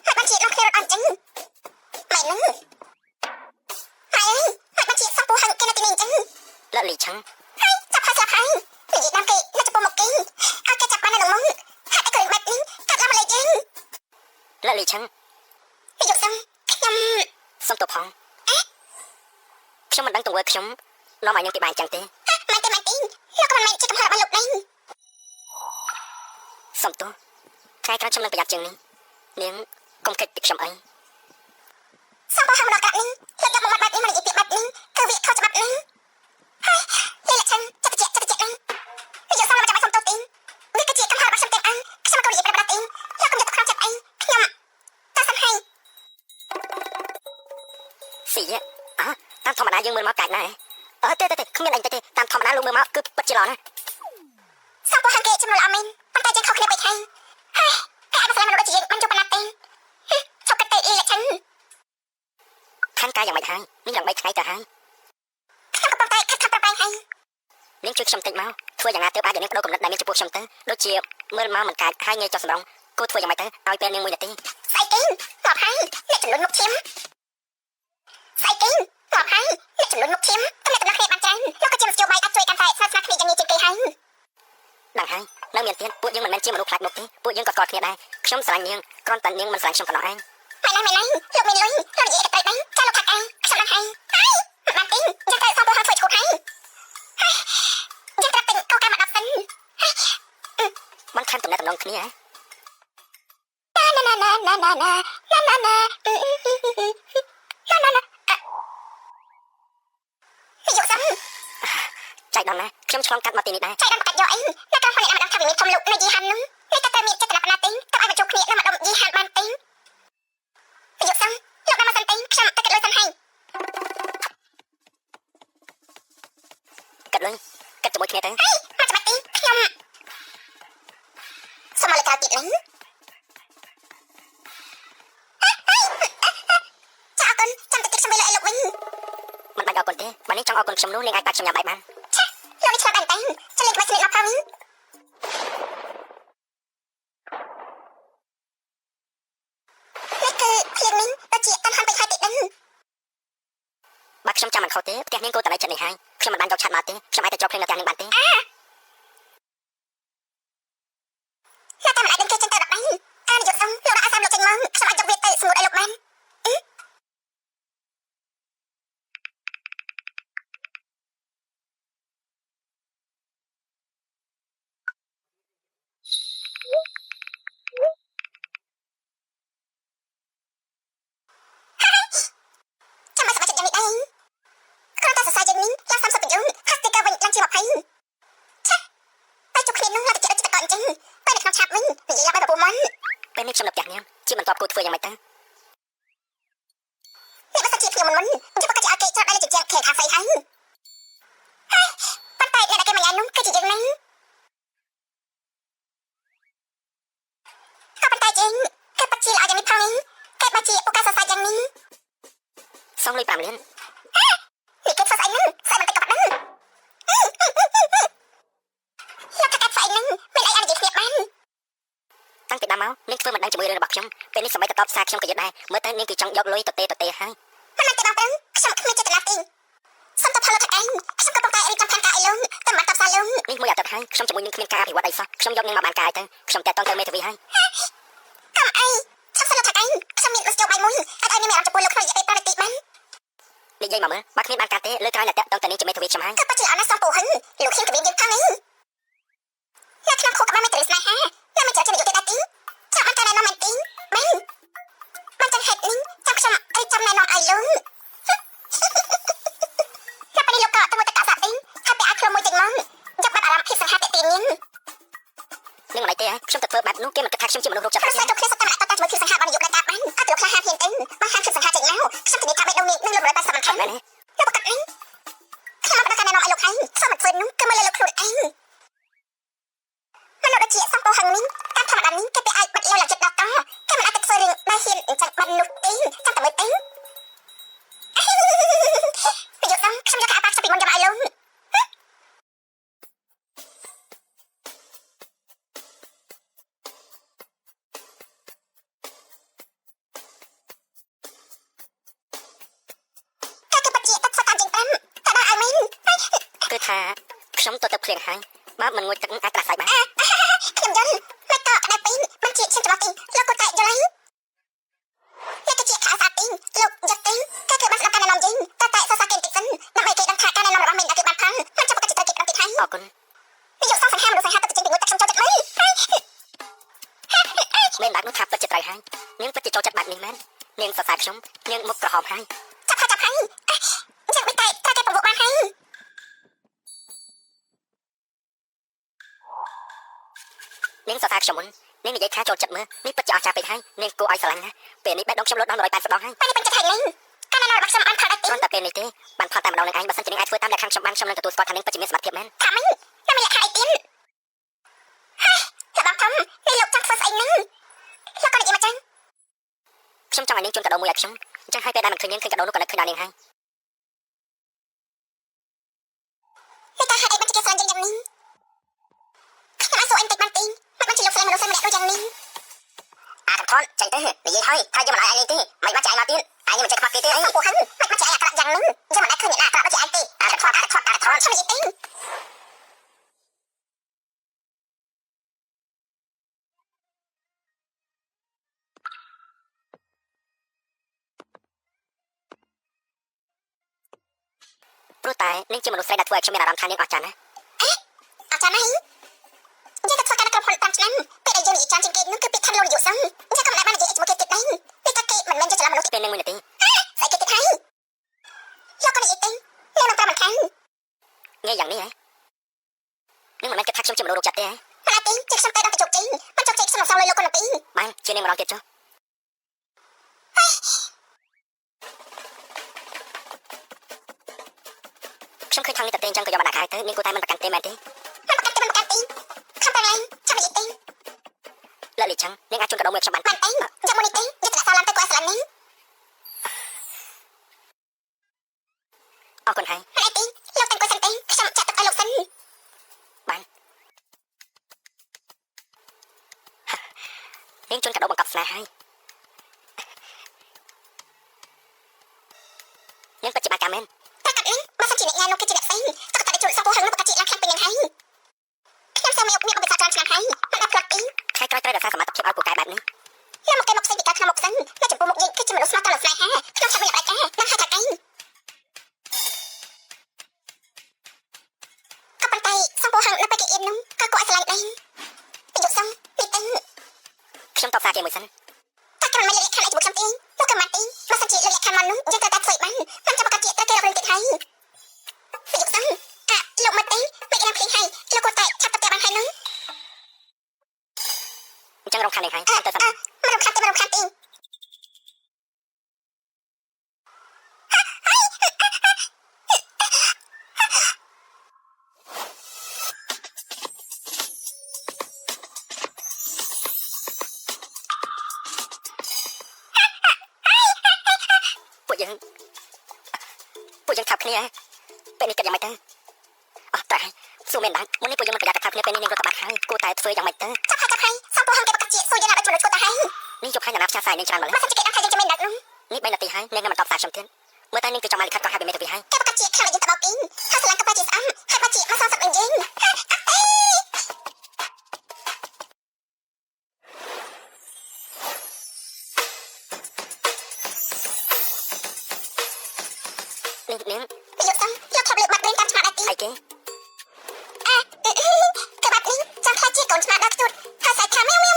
ហើយបានជាដល់គ្នារត់អញ្ចឹងម៉ែនឹងហើយបានជាសំពូហឹងគេនៅទីនេះអញ្ចឹងលលីឆឹងហើយចាប់ហើយនិយាយតាមគេនៅចំពោះមកគេឲ្យគេចាប់បាននៅក្នុងមុំហើយតែគាត់បែបនេះកាត់ឡើងមកលេយើងលលីឆឹងពីយកសំខ្ញុំសុំទោសផងខ្ញុំមិនដឹងទង្វើខ្ញុំនាំឲ្យនាងពិបាកអញ្ចឹងទេមិនទេលោកក៏មិនមែនជាកំហុសរបស់លោកដែរសុំទោសថ្ងៃក្រោយខ្ញុំនឹងប្រយ័ត្នជាងនេះនាងកុំគិតពីខ្ញុំអីសំពូហឹងមកដល់កាត់នេះលោកយកមកបាត់នេះមកនិយាយពាក្យបាត់នេះគឺវាខុសច្បាប់នេះហើយលីលឆឹងចិត្តនឹងពីយកសំមកចាំឲ្យសុំទោសទេវាគឺជាកំហុសរបស់ខ្ញុំទាំងអស់ខ្ញុំក៏និយាយប្រាប់ទេលោកកុំយកទៅក្នុងចិត្តអីខ្ញុំតែសំហើយស៊ីតាមធម្មតាយើងមើលមកកាច់ណាទេគ្មានអីទេតាមធម្មតាលោកមើលមកគឺពិតជាល្អណាស់សំពូហឹងគេចំនួនអមែនប៉ុន្តែយើងខុសគ្នាពេកហើយតែអត់ស្លាប់មនុស្សដូចជាយើងមិនជួបប៉ុណ្ណាទេឈប់កាត់ទៅអីលក្ខិនខាងកាយយ៉ាងម៉េចហើយនេះយ៉ាង3ថ្ងៃទៅហើយខ្ញុំកំពុងតែខិតខំប្រឹងប្រែងហើយនាងជួយខ្ញុំតិចមកធ្វើយ៉ាងណាទើបអាចឲ្យនាងបដូរកំណត់ដែលមានចំពោះខ្ញុំទៅដូចជាមើលមកមិនកាច់ហើយងាយចុះសម្រងគួរធ្វើយ៉ាងម៉េចទៅឲ្យពេលនាង1នាទីស្អីគេមកហើយអ្នកចំនួនមុខឈាមស្អីគេមកហើយអ្នកចំនួនមុខឈាមតែអ្នកគ្នាបានច្រើនលោកក៏ជាមធ្យោបាយអាចជួយកាន់តែស្និទ្ធស្នាលគ្នាយ៉ាងនេះជាងគេហើយដឹងហើយនៅមានទៀតពួកយើងមិនមែនជាមនុស្សខ្លាចមុខទេពួកយើងក៏កត់គ្នាដែរខ្ញុំស្រឡាញ់នាងគ្រាន់តែនាងមិនស្រឡាញ់ខ្ញុំប៉ុណ្ណោះឯងមិនណាលោកមានលុយលោកនិយាយទៅទៅចាលោកខាត់ឯងខ្ញុំដឹងហើយបានទេចាំតែសំពូហឹងធ្វើឈុតហើយយើងត្រូវទិញកោកាមក10សិនបានខានតំណែងតំណងគ្នាហ៎យកសំចៃដន្យណាខ្ញុំឆ្លងកាត់មកទីនេះដែរចៃដន្យកាត់យកអីនៅក្នុងផ្នែកអាម្ដងថាវិមានធំលុកនៅយីហាន់នោះនេះតែមានចិត្តណាស់ទេតើឲ្យមកជួបគ្នានៅម្ដងយីហាន់បានទេយកសំលោកបានមកសិនទេខ្ញុំតែកាត់លុយសិនហើយកាត់លុយកាត់ជាមួយគ្នាទៅមកច្បាស់ទេខ្ញុំសុំមកលេខក្រោយទៀតឡើងចាអរគុណចាំតែគិតខ្ញុំលើអីលោកវិញមិនបាច់អរគុណទេបើនេះចង់អរគុណខ្ញុំនោះនាងអាចបាច់ខ្ញុំញ៉ាំបាយបានលោកនេះឆ្លាតអញ្ចឹងចលេងក្បាច់ស្នេហ៍មកផងនេះគឺភ្លៀងនេះដូចជាតាន់ហាន់ពេកហើយតិចដឹងបើខ្ញុំចាំមិនខុសទេផ្ទះនាងគោតតែនៅចិត្តនេះហើយខ្ញុំមិនបានយកឆាត់មកទេខ្ញុំអាចទៅជាប់ភ្លេងនៅផ្ទះនាងបានទេតែមិនអាចដឹងគេចេញទៅដល់ដែរយកសំលោកដាក់អាសាមលោកចេញមកខ្ញុំអាចយកវាទៅស្ងួតឲ្យលោកបានពេលនេះខ្ញុំនៅផ្ទះនាងជាបន្ទាប់គួរធ្វើយ៉ាងម៉េចទៅនេះបើសិនជាខ្ញុំមិនជិះបកកាច់ឲ្យគេច្រត់ដៃជាជាងខេខាស្អីហើយប៉ុន្តែអ្នកដែលគេមកញ៉ាំនោះគឺជាយើងហ្នឹងក៏ប៉ុន្តែជាងគេបាត់ជាល្អយ៉ាងនេះផងគេបាត់ជាឱកាសសរសើរយ៉ាងនេះសងលុយ5លាននេះគេធ្វើស្អីហ្នឹងស្អីមិនតិចក៏បាត់ហ្នឹងលោកកាត់ស្អីហ្នឹងមានអីអាចនិយាយគ្នាបានតាំងពីដើមមកនាងធ្វើមិនដឹងជាមួយរឿងរបស់ខ្ញុំពេលនេះសម្បីតែតបសារខ្ញុំក៏យល់ដែរមើលទៅនាងគឺចង់យកលុយទៅទេហើយមិនមែនទេបងប្អូនខ្ញុំគ្មានចេតនាទេសុំទៅផលលោកឯងខ្ញុំក៏ប៉ុន្តែរៀបចំផែនការអីលោកតែមិនតបសារលោកនេះមួយអាទិត្យហើយខ្ញុំជាមួយនាងគ្មានការអភិវឌ្ឍអីសោះខ្ញុំយកនាងមកបានការអីទៅខ្ញុំតែតង់ទៅមេធាវីហើយកុំអីខ្ញុំសុំលោកឯងខ្ញុំមានមធ្យោបាយមួយអាចឲ្យនាងមានអារម្មណ៍ចំពោះលោកក្នុងរយៈពេល5នាទីបាននិយាយមកមើលបើគ្មានបានការទេលើក្រោយតែតង់ទៅនាងជាមេធាវីខ្ញុំហើយក៏ពិតជាល្អណាស់សំពូហឹងលោកខ្ញុំក៏មានយើងផងអីនៅក្នុងខូកបានមេធាវីស្នេហាតែមិនចង់ជិះយកទេដែរទីចាំអត់តែណែនាំមិនទីបានចឹងហេតុនេះចាំខ្ញុំអីចាំណែនាំឲ្យលោកតែពេលលោកក៏ទៅមើលតកាសាទីហើយពេលអាចខ្លួនមួយចេញមកយកបាត់អារម្មណ៍ភាពសង្ហាតទីនាងនឹងមិនអីទេខ្ញុំទៅធ្វើបែបនោះគេមិនគិតថាខ្ញុំជាមនុស្សរោគចាប់ទេខ្ញុំទៅគ្នាសត្វតែតើធ្វើភាពសង្ហាតបានយកដល់ការបានអត់ទៅខ្លះហាហ៊ានទេបើហាភាពសង្ហាចេញមកខ្ញុំទៅនិយាយថាបែបនោះនឹងលោក180មិនខានមែនទេលោកប្រកាសនេះខ្ញុំមិនដឹងការណែនាំឲ្យលោកហើយខ្ញុំមិនធ្វើនោះគឺមើលលើលោកខ្លួនឯងមនុស្សដូចជាសំពូហឹងនេះតាមធម្មតានេះគេទៅអាចបាត់លើចិត្តដល់តគេមិនអាចទៅធ្វើរឿងដែលហ៊ានអញ្ចឹងបាននោះទេចាំតែមើលទៅ ថាខ្ញុំទៅភ្លៀងហើយបើមិនងូតទឹកអាចប្រាស្រ័យបានខ្ញុំយល់មិនតដល់ពីមិនជាខ្ញុំច្បាស់ទីលោកក៏តែយល់ហើយតែជាខាសាទីលោកយល់ទីគេគឺបានស្ដាប់ការណែនាំយើងតែសរសើរគេតិចសិនដើម្បីគេដឹងថាការណែនាំរបស់mình đãគេបានផលមិនចាំបាច់ចិត្តគេដល់ទីហើយអរគុណនាយកសង្ឃសង្ហាមនុស្សសង្ហាទឹកចេញពីងូតទឹកខ្ញុំចូលចិត្តមើលមែនដាក់នោះថាពិតជាត្រូវហើយនាងពិតជាចូលចិត្តបែបនេះមែននាងសរសើរខ្ញុំនាងមុខក្រហមហើយចាប់ហើយចាំមិនតែត្រូវគេប្រវត្តិបានហើយនាងសរសើរខ្ញុំមុននាងនិយាយថាចូលចិត្តមើលនេះពិតជាអស្ចារ្យពេកហើយនាងគួរឲ្យស្រឡាញ់ណាពេលនេះបេះដូងខ្ញុំលុតដល់180ដងហើយពេលនេះពេញចិត្តហើយនាងការណែនាំរបស់ខ្ញុំបានផលដែរគ្រាន់តែពេលនេះទេបានផលតែម្ដងនឹងឯងបើសិនជានាងអាចធ្វើតាមលក្ខខណ្ឌខ្ញុំបានខ្ញុំនឹងទទួលស្គាល់ថានាងពិតជាមានសមត្ថភាពមែនថាមិនតែមានលក្ខខណ្ឌអីទៀតហើយបងធំនេះលោកចង់ធ្វើស្អីនឹងលោកក៏និយាយមកចឹងខ្ញុំចង់ឲ្យនាងជូនកាដូមួយឲ្យខ្ញុំអញ្ចឹងហើយពេលដែលមិនឃើញនាងឃើញកាដូនោះក៏នឹកឃើញដល់នាងហើយតែហេតុអីបានជាគេស្រឡាញ់យ៉ាងនេះខ្ញុំអាចសួរអីបន្តិចបានទេមិនបានជាលោកស្រីមនុស្សស្រីម្នាក់ដូចយ៉ាងនេះអាកំថនចេញទៅនិយាយហើយថាយកមិនឲ្យឯងទេមិនបានជាឯងមកទៀតឯងមិនចេះខ្វះគេទេអីពួកហ្នឹងមិនបានជាឯងអាក្រក់យ៉ាងនោះយកមិនដែលឃើញអ្នកណាអាក្រក់ដូចជាឯងទេអាកំថនខ្ញុំនិយាយទេព្រោះតែនាងជាមនុស្សស្រីដែលធ្វើឲ្យខ្ញុំមានអារម្មណ៍ថានាងអស្ចារ្យណាអស្ចារ្យណាស់យើងទៅធ្វើការក្រុមហ៊ុន5ឆ្នាំពេលដែលយើងនិយាយច្រើនជាងគេនោះគឺពីខាងលោកនាយកសឹងយើងក៏មិនបាននិយាយជាមួយគេទៀតដែរពេលតែគេមិនមែនជាច្រឡំមនុស្សពេលនឹង1នាទីស្អីគេទៀតហើយលោកក៏និយាយទេលោកនឹងប្រាប់មិនខាងងាយយ៉ាងនេះហ៎នឹងមិនមែនគិតថាខ្ញុំជាមនុស្សរោគចិត្តទេហ៎មិនអត់ទេជាខ្ញុំតែដល់ទៅជោគជ័យមិនជោគជ័យខ្ញុំនឹងសងលុយលោកគាត់ទៅពីបានជានាងម្ដងទៀតចុះខ្ញុំឃើញថងនេះតែអញ្ចឹងក៏យកមកដាក់ខែទៅនាងគួរតែមិនប្រកាន់ទេមែនទេមិនប្រកាន់ទេខំតែឡើងចាំនិយាយទេលើលីចឹងនាងអាចជូនកាដូមួយខ្ញុំបានទេចាំមកនេះទេយកទៅសាឡាំទៅគាត់ស្លាញ់នាងអរគុណហើយអីទេលោកតាំងគាត់សិនទេខ្ញុំចាក់ទឹកឲ្យលោកសិនបាននាងជូនកាដូបង្កប់ស្នេហ៍ហើយនាងពិតជាបានការមែនតែកាត់នាងបើសិនជាអ្នកញ៉ាំនោះគឺជាអ្នកផ្សេងតែគាត់តែជួយសងពោះហឹងនោះប្រកាសជាឡើងខ្លាំងពេញយ៉ាងហើយខ្ញុំសូមមានឧបសគ្គច្រើនឆ្នាំហើយមិនអត់ផ្លាត់ទីខែក្រោយត្រូវរក្សាសមត្ថភាពឲ្យពូកែបែបនេះយកមកគេមកផ្សេងពីការក្នុងមុខសិនតែចំពោះមុខយើងគឺជាមនុស្សស្មោះត្រង់ស្នេហាខ្ញុំចាំមានបែបការនឹងហៅថាអីក៏ប៉ុន្តែសងពោះហឹងនៅពេលគេអៀននោះក៏គាត់ឲ្យឆ្លាញ់ដែរពីយកសងពីទៅខ្ញុំតបសារជាមួយសិនតែគេមិនយកលក្ខខណ្ឌឲ្យជាមួយខ្ញុំទេលោកក៏មិនទេបើសិនជាលក្ខខណ្ឌមកនោះយើងត្រូវតែធ្វើបានមិនចាំប្រកាសជាត្រូវគេរករឿងទៀតហើយពីយកសងលោកមកទេពេលណាភ្លេងហើយលោកគាត់តែឆាប់ទៅបានហើយនោះអញ្ចឹងរំខាននេះហើយទៅសិនមិនរំខានទេមិនរំខានទេពួកយើងថាប់គ្នាពេលនេះគិតយ៉ាងម៉េចទៅអស់តែសួរមែនដែរមុននេះពួកយើងមិនប្រយ័ត្នតែថាប់គ្នាពេលនេះនាងរត់ទៅបាត់ហើយគួរតែធ្វើយ៉ាងម៉េចទៅចាប់ហើយសំពោះហឹងគេប្រកាសជាសួរយើងណាដូចឈួតទៅហើយនេះជប់ហើយណាផ្សាយនាងច្រើនម្ល៉េះបើសិនជាគេដឹងថាយើងจะមិនដឹងនោះនេះ3នាទីហើយនាងនឹងបន្តផ្សាយខ្ញុំទៀតមើលតែនាងគឺចង់មកលិខិតក៏ហាក់ពីមេធាវីហើយគេប្រកាសជាខ្លាំងយើងទៅបោកពីហើយស្លាញ់ក៏ប្រកាសជាស្អំហើយបើជាមកសងសឹកវិញយើងនាងយកសឹងយកខប់លើបាត់វិញតាមឆ្មាត់អីគេក៏បាត់នេះចង់ខ្លាចជាកូនឆ្មាត់ដល់ខ្ទួតហើយសាច់ថាមៀវ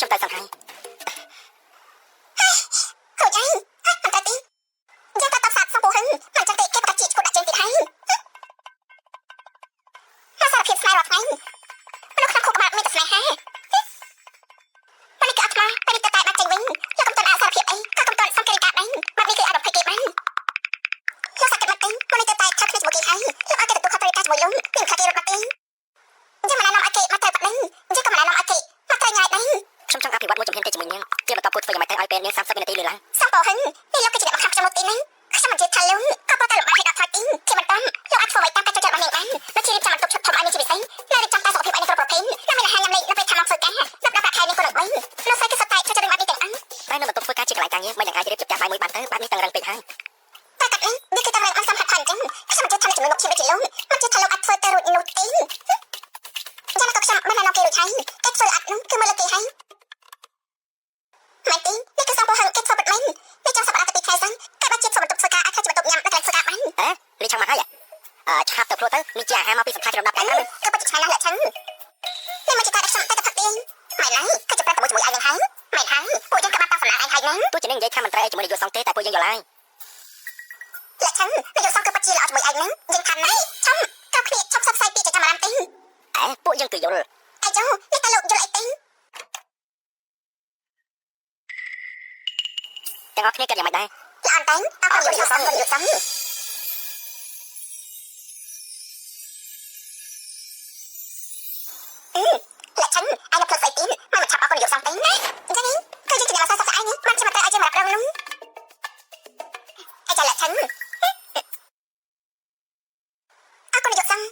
ខ្ញុំតែសង្ហៃហូចអីអត់តែទីយកទៅតបសាកសងពោះហឹងមិនចឹងទេគេប្រកាសជាឈួតដាក់ជើងទៀតហើយមកសារភាពស្នេហ៍រាល់ថ្ងៃមនុស្សក្នុងគុកក្បាលមានតែស្នេហាពេលនេះក៏អត់ខ្លាពេលនេះទៅតែបាត់ចេញវិញយកកំតនអសារភាពអីក៏កំតនសំកិរិកាដែរបាត់នេះគឺអត់ភ័យគេបានលោកសាកចិត្តមកទេមកនេះទៅតែឆាប់គ្នាជាមួយគេហើយលោកឲ្យគេទទួលខុសត្រូវការជាមួយលោកពីខាងគេរត់មកទេយើងមិនណែនាំឲ្យគេមកទៅបាត់នេះយើងក៏មិនណែនាំឲ្យគេមកត្រូវញ៉ាយដែរខ្ញុំចង់អភិវឌ្ឍមួយជំហានទៅជាមួយនាងជាបន្តពុតធ្វើយ៉ាងម៉េចទៅឲ្យពេលនាង30វិនាទីលឿនឡើងសំពោះហឹងនេះលោកគឺជាអ្នកបង្ខំខ្ញុំមកទីនេះខ្ញុំមិនជឿថាលោកក៏ប៉ុន្តែលោកបានឲ្យដាក់ថយទីជាបន្តលោកអាចធ្វើឲ្យតាមការចូលចិត្តរបស់នាងបានដូចជារៀបចំបន្ទប់ឈុតធំឲ្យនាងជាពិសេសនៅរៀបចំតែសុខភាពឲ្យនាងគ្រប់ប្រភេទនៅមានអាហារញ៉ាំលេងនៅពេលថាមកធ្វើការដល់ប្រាក់ខែនាងក៏រកបីលោកស្រីគឺសុទ្ធតែចូលចិត្តរឿងបែបនេះទាំងអស់តែនៅបន្ទប់ធ្វើការជាកន្លែងការងារមិនយ៉ាងអាចរៀបចំផ្ទះបាយមួយបានទៅបែបនេះតឹងរឹងពេកហើយតែកាត់នេះគឺតឹងរឹងអត់សមហេតុផលអញ្ចឹងខ្ញុំមិនជឿថាលោក ជាមួយមុខឈាមដូចជាលោកមិនជាថាលោកអត់ធ្វើទៅរួចនោះទេចាំក៏ខ្ញុំមិនណោគេរួចហើយគេធ្វើអត់នោះគឺមើលគេហើយមិនទេនេះគឺសំពោះហឹងគេធ្វើបិទមិននេះចាំសម្រាប់ទៅពីខែសិនតែបើជាធ្វើបន្ទប់ធ្វើការអាចជាបន្ទប់ញ៉ាំតែធ្វើការបានលីឆាំមកហើយឆាប់ទៅព្រោះទៅមានជាអាហារមកពីសង្ខេបរបស់កាយហ្នឹងគឺពិតជាឆ្ងាញ់ណាស់លក្ខឆាំនេះមិនជាតែខ្ញុំតែផឹកទេមិនណាគឺจะប្រាប់ជាមួយឯងហ្នឹងហើយមិនហើយពួកយើងក៏បានតាំងសម្លាឯងហើយហ្នឹងទោះជានឹងនិយាយថាមិនត្រូវជាមួយនាយកសង្ឃទេតែពួកយើងយល់ហើយលក្ខឆាំនាយកសង្ឃគឺពិតជាល្អជាមួយឯងហ្នឹងយើងថាណាឆាំក៏គ្នាឈប់សបស្សាយពីចាំបានទេពួកយើងគឺយល់អីចុះនេះតើលោកយល់អីទេទាំងអស់គ្នាគិតយ៉ាងម៉េចដែរល្អអត់ទេអរគុណនាយកសង្ឃនាយកសង្ឃលក្ខឆាំឯងផ្លឹកស្អីទៀតមិនឆាប់អរគុណនាយកសង្ឃទេណាអញ្ចឹងគឺយើងចាំសាសឯងនេះមិនចាំតែឲ្យជាមកដល់នោះអាចលក្ខឆាំអរគុណនាយកសង្ឃ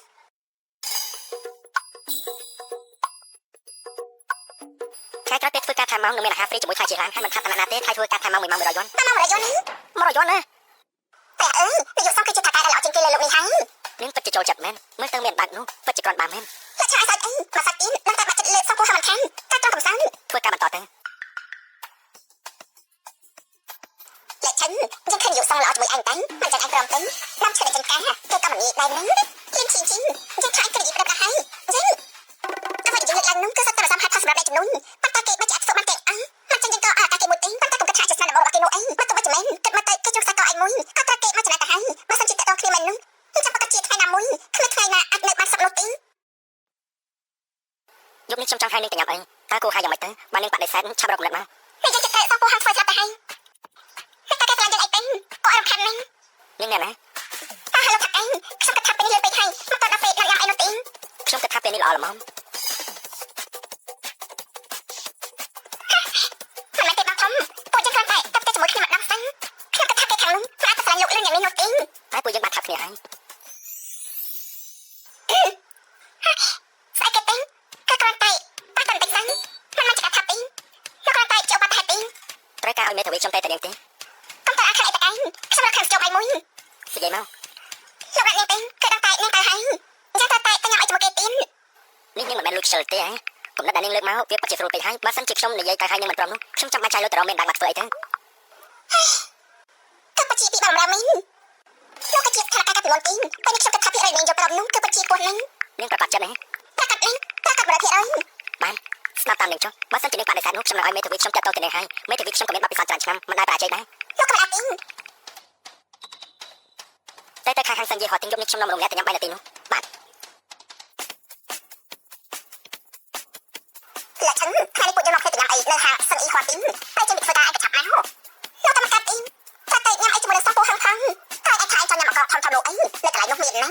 ខែក្រោយពេលធ្វើការថែម៉ោងនឹងមានអាហារហ្វ្រីជាមួយថៃជាឡានហើយមិនខាត់តាណាទេថៃធ្វើការថែម៉ោង1ម៉ោង100យន់100យន់នេះ100យន់ណាតែនាយកសង្ឃគឺជាថាការដែលល្អជាងគេលើលោកនេះហើយនឹងពិតជាចូលចិត្តមែនមើលទៅមានបាក់នោះពិតជាគ្រាន់បានមែនតែឆាសាច់អីមកសាច់ទៀតនឹងតែបាក់ចិត្តលើសង្ឃពោះមិនខានតែចង់កំសាន្តធ្វើការបន្តទៅលក្ខឆាំយើងឃើញនាយកសង្ឃល្អជាមួយឯងតែមិនចឹងឯងព្រមទេដាំឈើតែចង្ការគេក៏មិននិយាយដែរហ្នឹងលៀនឈីងយើងខ្លាចគ្រីប្រាប់ដល់ហើយចឹងអ្វីដែលយើងលើកឡើងនោះគឺសត្វតែសំខាន់ថាសម្រាប់អ្នកចំនួនប៉ុន្តែគេមិនអាចធ្វើបានទាំងអស់មិនចឹងយើងក៏តែគេមួយទេប៉ុន្តែកុំគិតថាជាស្នាដៃរបស់គេនោះអីមិនទៅមិនមែនគិតមកទៅគេជោគសាកអីមួយក៏ត្រូវគេមកចំណេះទៅហើយបើសិនជាតតគ្នាមិននោះគឺចាំប្រកាសជាថ្ងៃណាមួយគ្មានថ្ងៃណាអាចនៅបានសុខនោះទេយប់នេះខ្ញុំចង់ឲ្យនាងទៅញ៉ាំអីតើគូហើយយ៉ាងម៉េចទៅបើនាងបដិសេធឆាប់រកកំណត់មកនេះយើងចិត្តសោះពោះហាំធ្វើស្រាប់ទៅហើយតែគេខ្លាចយើងអីទេក៏អរំខានហ្នឹងនាងណែណាតើលោកថាអីខ្ញុំគិតថាពេលនេះលើពេកហើយមកតដល់ពេលដល់យ៉ាងអីនោះទេខ្ញុំគិតថាពេលនេះល្អល្មមមិនមែនទេបងធំពួកយើងគ្រាន់តែតាប់ទៅជាមួយគ្នាម្ដងសិនខ្ញុំគិតថាពេលខាងនោះមិនអាចទៅស្លាញ់លោកលឿនយ៉ាងនេះនោះទេតែពួកយើងបានថាគ្នាហើយស្អីគេទេគឺគ្រាន់តែតែបន្តិចសិនមិនមកចកាថាទេលោកគ្រាន់តែចូលបាត់តែទេត្រូវការឲ្យមេធាវីខ្ញុំតែនាងទេកុំតែអាខាងអីតែឯងខ្ញុំរកខាងស្ទប់អីមួយស្អីមកលោកអ្នកនាងទេគឺដល់តែនាងទៅហើយអញ្ចឹងតែញ៉ាំអីជាមួយគេទៀតនេះនាងមិនមែនលួចខ្ជិលទេហ៎កំណត់ដែលនាងលើកមកវាពិតជាស្រួលពេកហើយបើសិនជាខ្ញុំនិយាយទៅហើយនាងមិនព្រមនោះខ្ញុំចាំបាច់ចាយលុយទៅរកមានដាក់មកធ្វើអីទៅគឺពិតជាពីបំរើមែនលោកក៏ជាស្ថានភាពពីមុនទីពេលនេះខ្ញុំគិតថាពីរយនាងយកប្រំនោះគឺពិតជាគួរនឹងនាងប្រកាសចិត្តណាប្រកាសនេះប្រកាស100%បានស្ដាប់តាមនាងចុះបើសិនជានាងបដិសេធនោះខ្ញុំនឹងឲ្យមេធាវីខ្ញុំតាក់ទងទៅនាងហើយមេធាវីខ្ញុំក៏មានបទពិសោធន៍ច្រើនឆ្នាំមិនដែលបរាជ័យដែរលោកក៏មិនអាចទេតែខាងសញ្ញេហត់ទាំងយប់នេះខ្ញុំនាំរំលែកទៅញ៉ាំបាយនៅទីនោះបាទលក្ខឆាំថ្ងៃនេះពួកយើងមកគ្នាទៅញ៉ាំអីនៅហាងសិនអ៊ីហត់ទីតែជាធ្វើការឯងក៏ឆាប់មកលោកតែមកកាត់អីតែញ៉ាំអីជាមួយនឹងសំពោះហាំខាងតែឯងថាឯងចង់ញ៉ាំមកកធំលោកអីនៅកន្លែងនោះមានហ្នឹង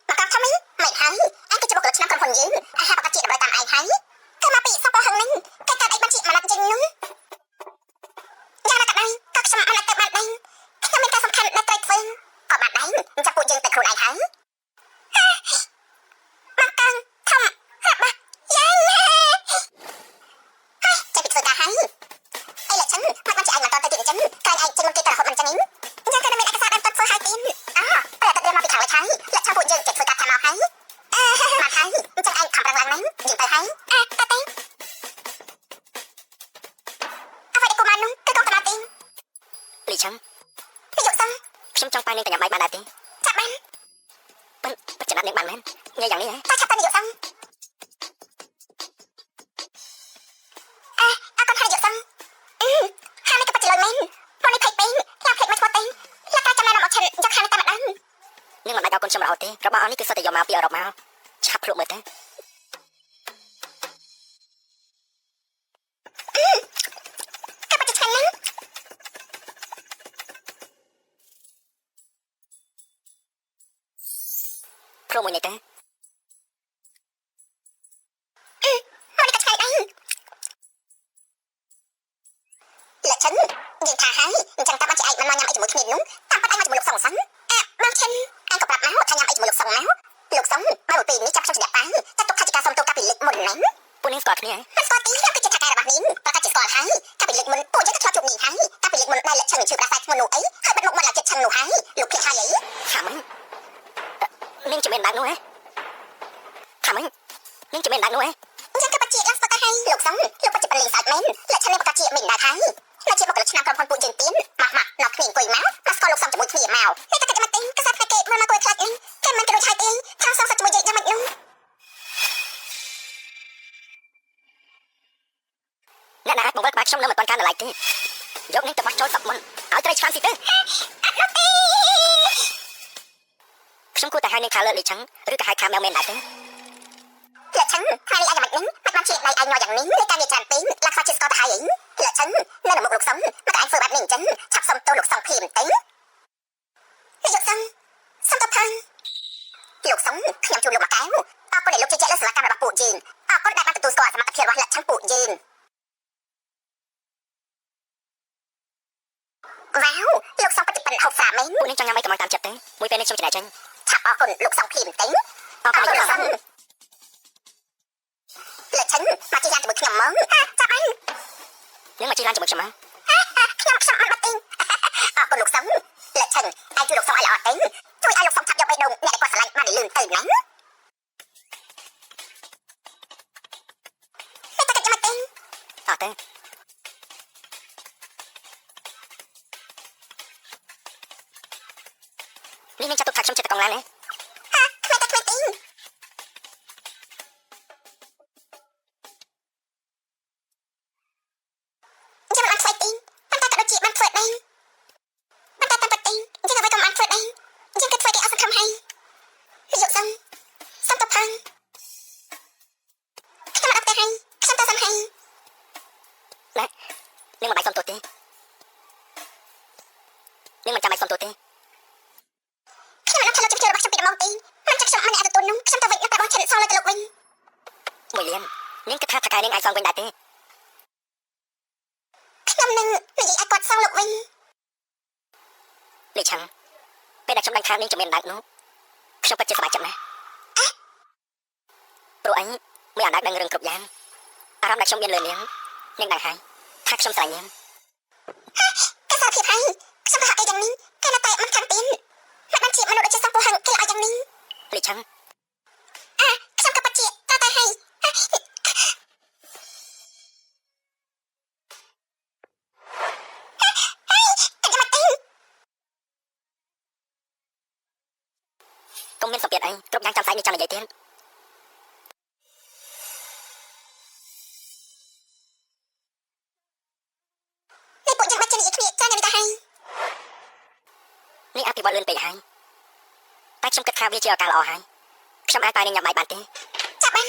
មកកធំអីមិនហើយឯងគឺជាបុគ្គលឆ្នាំក្រុមហ៊ុនយើងអាហារប្រកាសជាដើម្បីតាមឯងហើយគឺមកពីសំពោះហាំហ្នឹងគេកាត់អីបានជាមិនណាត់ជាងនោះយ៉ាងណាក៏ដោយក៏ខ្ញុំមិនអាចទៅបានដែរខ្ញុំមានការសំខាន់ដែលត្រូវធ្វើក៏បានដែរអញ្ចឹងពួកយើងទៅខ្លួនឯងហើយមកកាំងធំរបស់យ៉ាងណាចាំពីធ្វើការហើយអីលក្ខឆាំមកបានជាឯងមកតទៅទៀតអញ្ចឹងក្រែងឯងចេញមកគេទៅរហូតមិនចឹងនេះអញ្ចឹងក៏មានឯកសារបានទៅធ្វើឲ្យទៀតតែតែរៀនមកពីខាងលើហើយលក្ខឆាំពួកយើងគេធ្វើការខាងមកហើយមកហើយអញ្ចឹងឯងខំប្រឹងឡើងណាយើងទៅហើយតែអ្វីដែលកុំបាននោះគឺកុំតាមទីលីឆាំនាយកសង្ឃខ្ញុំចង់បាយនាងទៅញ៉ាំបាយបានដែរទេចាប់បានពិតចំណាត់នាងបានមែនញ៉ាំយ៉ាងនេះហ៎តែឆាប់ទៅនាយកសង្ឃអរគុណហើយនាយកសង្ឃហានេះក៏ពិតជាលុយមែនមកនេះភ័យពេកខ្ញុំភ័យមិនស្គាល់ទេលោកតែចាំណែនាំមកឆិនយកខាងនេះតែម្ដងនាងមិនបាច់អរគុណខ្ញុំរហូតទេរបស់អស់នេះគឺសុទ្ធតែយកមកពីអឺរ៉ុបមកឆាប់ភ្លក់មើលទៅព្រមមួយនេះទៅមកនេះក៏ឆ្ងាយដែរលក្ខឆាំយើងថាហើយអញ្ចឹងតើបានជាឯងមិនមកញ៉ាំអីជាមួយគ្នានោះតាមប៉ាត់ឯងមកជាមួយលោកសង្ឃសិនបងឆិនឯងក៏ប្រាប់មកថាញ៉ាំអីជាមួយលោកសង្ឃមកលោកសង្ឃបើមួយពេលនេះចាប់ខ្ញុំស្ដាប់តាចាត់ទុកថាជាការសុំទោសកាពីលិចមុនណាពួកនាងស្គាល់គ្នាមិនស្គាល់ទេខ្ញុំគឺជាថាការរបស់នាងប្រកាសជាស្គាល់ហើយកាពីលិចមុនពួកយើងក៏ធ្លាប់ជួបនាងហើយកាពីលិចមុនដែលលក្ខឆាំជឿប្រាស្រ័យធ្ងន់នោះអីហើយបាត់មុខមកឡើងចិត្តឆាំនោះហើយលោកភីហើយអីថាមិន នាងជាមានបាក់នោះហ៎ថាម៉េចនាងជាមានបាក់នោះហ៎យើងក៏បច្ចេកឡើងស្បកឲ្យលោកសំលោកបច្ចេកបលីសាច់មែនលក្ខណៈបច្ចេកមិនដែរហើយតែជាបុគ្គលិកឆ្នាំក្រុមហ៊ុនពួកយើងទៀនមកដល់គ្នាអង្គុយមកស្គាល់លោកសំជាមួយគ្នាមកតែតែមកទិញក៏សាប់តែគេមកគួយខ្លាចនេះគេមិនក៏ដូចហើយទេថាសំសាច់ជាមួយយើងយ៉ាងម៉េចនោះអ្នកណាអាចបង្វិលក្បាលខ្ញុំនៅមិនទាន់ការណឡៃទេយកនាងទៅបោះចូលសពមុនឲ្យត្រីឆ្លាមស៊ីទៅខ្ញុំគួរតែហៅនាងថាលើលីឆឹងឬក៏ហៅថាម៉ែមែនដែរទេលើឆឹងថ្ងៃនេះអាយ៉ាងម៉េចនេះមិនបានជាដៃឯងញ័រយ៉ាងនេះនៃការងារច្រើនពេកឡាក់ខ្វាជាស្គាល់ទៅហើយលើឆឹងនៅមុខលោកសំមកឯងធ្វើបែបនេះអញ្ចឹងឆាប់សុំទោសលោកសំភីមទៅលោកសំសុំតបផងលោកសំខ្ញុំជួបលោកមកកែវអរគុណដែលលោកជឿជាក់លើសេវាកម្មរបស់ពួកយើងអរគុណដែលបានទទួលស្គាល់សមត្ថភាពរបស់លើឆឹងពួកយើងវ៉ាវលោកសំបតិបិនហូបស្រាមែនពួកនាងចង់ញ៉ាំអីក៏មកតាមចិត្តទេមួយពេលនេះខ្ញុំចំណេះចេញឆាប់អរគុណលោកសំភីមទៅអរគុណលោកសំលើឆឹងមកជិះឡានជាមួយខ្ញុំមកចាប់អីនាងមកជិះឡានជាមួយខ្ញុំមកខ្ញុំមិនបាត់ទេអរគុណលោកសំលើឆឹងឯងជួយលោកសំឲ្យល្អទៅជួយឲ្យលោកសំឆាប់យកបេះដូងអ្នកដែលគាត់ស្រឡាញ់បានលឿនទៅណាតែតែចាំទៅអត់ទេនេះនឹងចាត់ទុកថាខ្ញុំចិត្តកងឡានទេខ្វែតែខ្វែទីចាំបានខ្វែទីប៉ុន្តែក៏ដូចជាបានធ្វើដែរប៉ុន្តែតាមពិតទីយើងអ្វីក៏បានធ្វើដែរយើងគិតធ្វើគេអត់សង្ឃឹមហើយយកសំតបផងខ្ញុំអត់ទៅហើយខ្ញុំទៅសំហើយណានឹងមិនបាយសំទោសទេនឹងមិនចាំបាយសំទោសទេមួយលៀននាងគិតថាថកែនាងអាចសងវិញដែរទេខ្ញុំនឹងនិយាយឲ្យគាត់សងលោកវិញលីឆាំងពេលដែលខ្ញុំដឹងថានាងជាមានដាច់នោះខ្ញុំពិតជាសប្បាយចិត្តណាស់ព្រោះអញមានអណ្ដាតដឹងរឿងគ្រប់យ៉ាងអារម្មណ៍ដែលខ្ញុំមានលើនាងដឹងហើយថាខ្ញុំស្រឡាញ់នាងតែសារភាពហើយខ្ញុំប្រហែលអីយ៉ាងនេះគេនៅតែមិនខាងទៀនមិនបានជាមនុស្សដូចជាសំពោះហឹងគេឲ្យយ៉ាងនេះលីឆាំងខ្ញុំក៏ពិតជាតែហើយកុំមានសម្ពាធអីគ្រប់យ៉ាងចាំស្អែកនេះចាំនិយាយទៀតនេះពួកយើងបាច់ជិះនិយាយគ្នាចាញ់នេះទៅហើយនេះអភិវឌ្ឍលឿនពេកហើយតែខ្ញុំគិតថាវាជាឱកាសល្អហើយខ្ញុំអាចទៅនាងញ៉ាំបាយបានទេចាប់បាន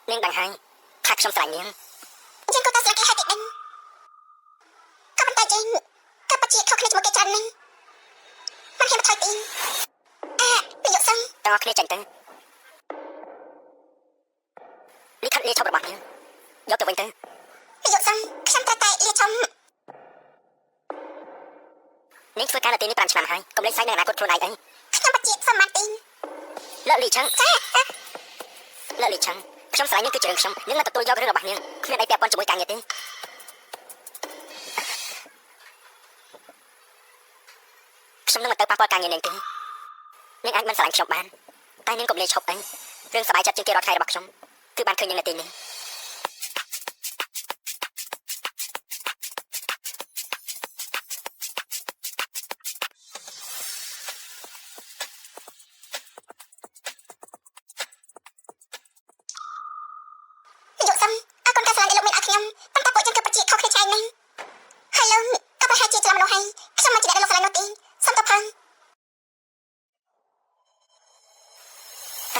នាងដឹងហើយថាខ្ញុំស្រឡាញ់នាងយើងក៏តែស្រឡាញ់គេហើយតិចដឹងក៏ប៉ុន្តែយើងក៏ពិតជាខុសគ្នាជាមួយគេច្រើនណាស់មិនហ៊ានថយទីនាយកសឹងទាំងអស់គ្នាចាញ់ទៅលិខិតលាឈប់របស់នាងយកទៅវិញទៅនាយកសឹងខ្ញុំត្រូវតែលាឈប់នាងធ្វើការនៅទីនេះ5ឆ្នាំហើយកុំលេចផ្សាយនៅអនាគតខ្លួនឯងអីខ្ញុំពិតជាសមាទីលើលីឆឹងលើលីឆឹងខ្ញុំស្រឡាញ់នាងគឺជារឿងខ្ញុំនាងនឹងទទួលយករឿងរបស់នាងគ្មានអីពាក់ព័ន្ធជាមួយការងារទេខ្ញុំនឹងមិនទៅប៉ះពាល់ការងារនាងទេនាងអាចមិនស្រឡាញ់ខ្ញុំបានតែនាងកុំលេចឈប់អីរឿងសប្បាយចិត្តជាងគេរាល់ថ្ងៃរបស់ខ្ញុំគឺបានឃើញនាងនៅទីនេះ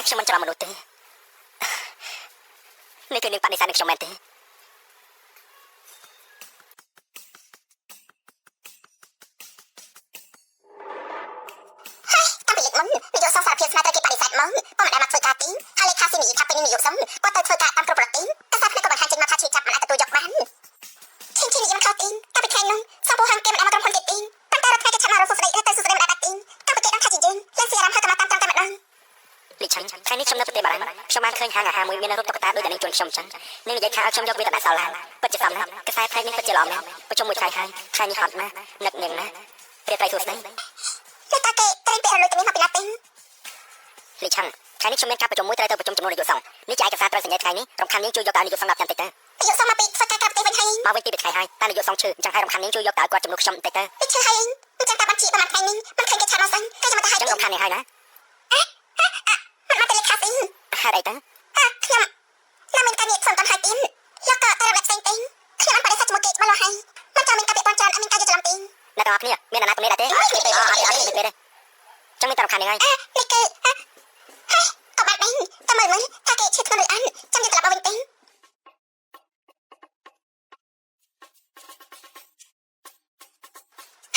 ខ្ញុំមិនច្រឡំមនុស្សទេនេះគឺនាងបដិសេធនឹងខ្ញុំមែនទេតាមពីលេខមុននាយកសង្សារភាពស្មារតីគេបដិសេធមកពុំមិនដែលមកធ្វើការទីហើយលេខាស៊ីនីថាពេលនេះនាយកសំគាត់ទៅធ្វើការតាមគ្រប់ប្រទេសតែសារផ្នែកក៏បង្ហាញចេញមកថាជាចាប់មិនអាចទទួលយកបានឈិនឈិននិយាយមកខុសទីតែពីថ្ងៃនោះសំពោះហាងគេមិនដែលមកក្រុមហ៊ុនគេទីប៉ុន្តែរដ្ឋាភិបាលគេឆាប់មករកសុស្ដីទៅសុស្ដីមិនដែលដាក់ទីតាមពីគេដឹងថាជាយើងលេងស៊ីអារម្មណ៍ហើយក៏មកតាមតែម្ដងលីឆាំងថ្ងៃនេះខ្ញុំនៅប្រទេសបារាំងខ្ញុំបានឃើញហាងអាហារមួយមានរូបតុក្កតាដូចតែនឹងជួនខ្ញុំអញ្ចឹងនាងនិយាយថាឲ្យខ្ញុំយកវាទៅដាក់សាឡាពិតជាសមណាស់កសែផ្នែកនេះពិតជាល្អណាស់ប្រជុំមួយថ្ងៃហើយថ្ងៃនេះហត់ណាស់នឹកនាងណារីត្រីសួស្ដីតែគេត្រេកពេលរលួយទៅនេះមកពីណា ទេលីឆាំងថ្ងៃនេះខ្ញុំមានការប្រជុំមួយត្រូវទៅប្រជុំចំនួននាយកសង្ឃនេះជាឯកសារត្រូវសញ្ញាថ្ងៃនេះរំខាននាងជួយយកតើនាយកសង្ឃ10យ៉ាងតិចទៅនាយកសង្ឃមកពីធ្វើការក្រៅប្រទេសវិញហើយមកវិញពីថ្ងៃហើយតែនាយកសង្ឃឈឺអញ្ចឹងហើយរំខាននាងជួយយកតើគាត់ជំនួសខ្ញុំបន្តិចទៅពីឈឺហើយអញ្ចឹងតើបានជាប្រហែលថ្ងៃនេះមិនឃើញគេឆាប់មកសិនគេจะមកទៅហើយអញ្ចឹងរំខាននេះហើយណាមកទៅលេខាទីហេតុអីទៅខ្ញុំមានការងារផ្សេងតន់ហើយទីយកតើរំលែកផ្សេងទេខ្ញុំអត់បដិសេធជាមួយគេច្បាស់លាស់ហើយមិនចាំមានការពាក់ព័ន្ធច្រើនអត់មានការយល់ច្រឡំទេអ្នកទាំងអស់គ្នាមានអាណាទៅមេដែរទេអត់ទេចឹងមានតែរំខាននេះហើយនេះគឺក៏បាត់ដែរតែមើលមើលថាគេឈឺធ្ងន់ឬអត់ចាំយើងត្រឡប់មកវិញទេ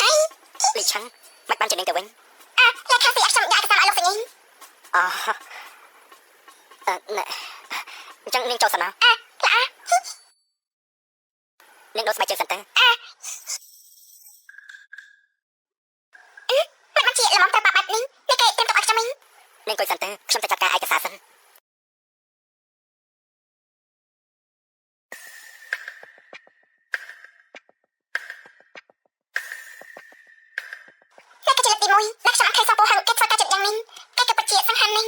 ហើយលីឆាំងមិនបានជានាងទៅវិញលេខាស៊ីអត់ខ្ញុំយកឯកសារឲ្យលោកសញ្ញាណែអញ្ចឹងនាងចូលសិនណានាងដូរស្បែកជើងសិនទៅមិនបានជាល្មមត្រូវបាត់បែបនេះគេត្រៀមទុកឲ្យខ្ញុំវិញនាងអង្គុយសិនទៅខ្ញុំទៅចាត់ការឯកសារសិនលេខកជិលទី1ដែលខ្ញុំអត់ឃើញសោះពោហឹងគេធ្វើការចិត្តយ៉ាងនេះគេក៏ពិតជាសង្ហានេះ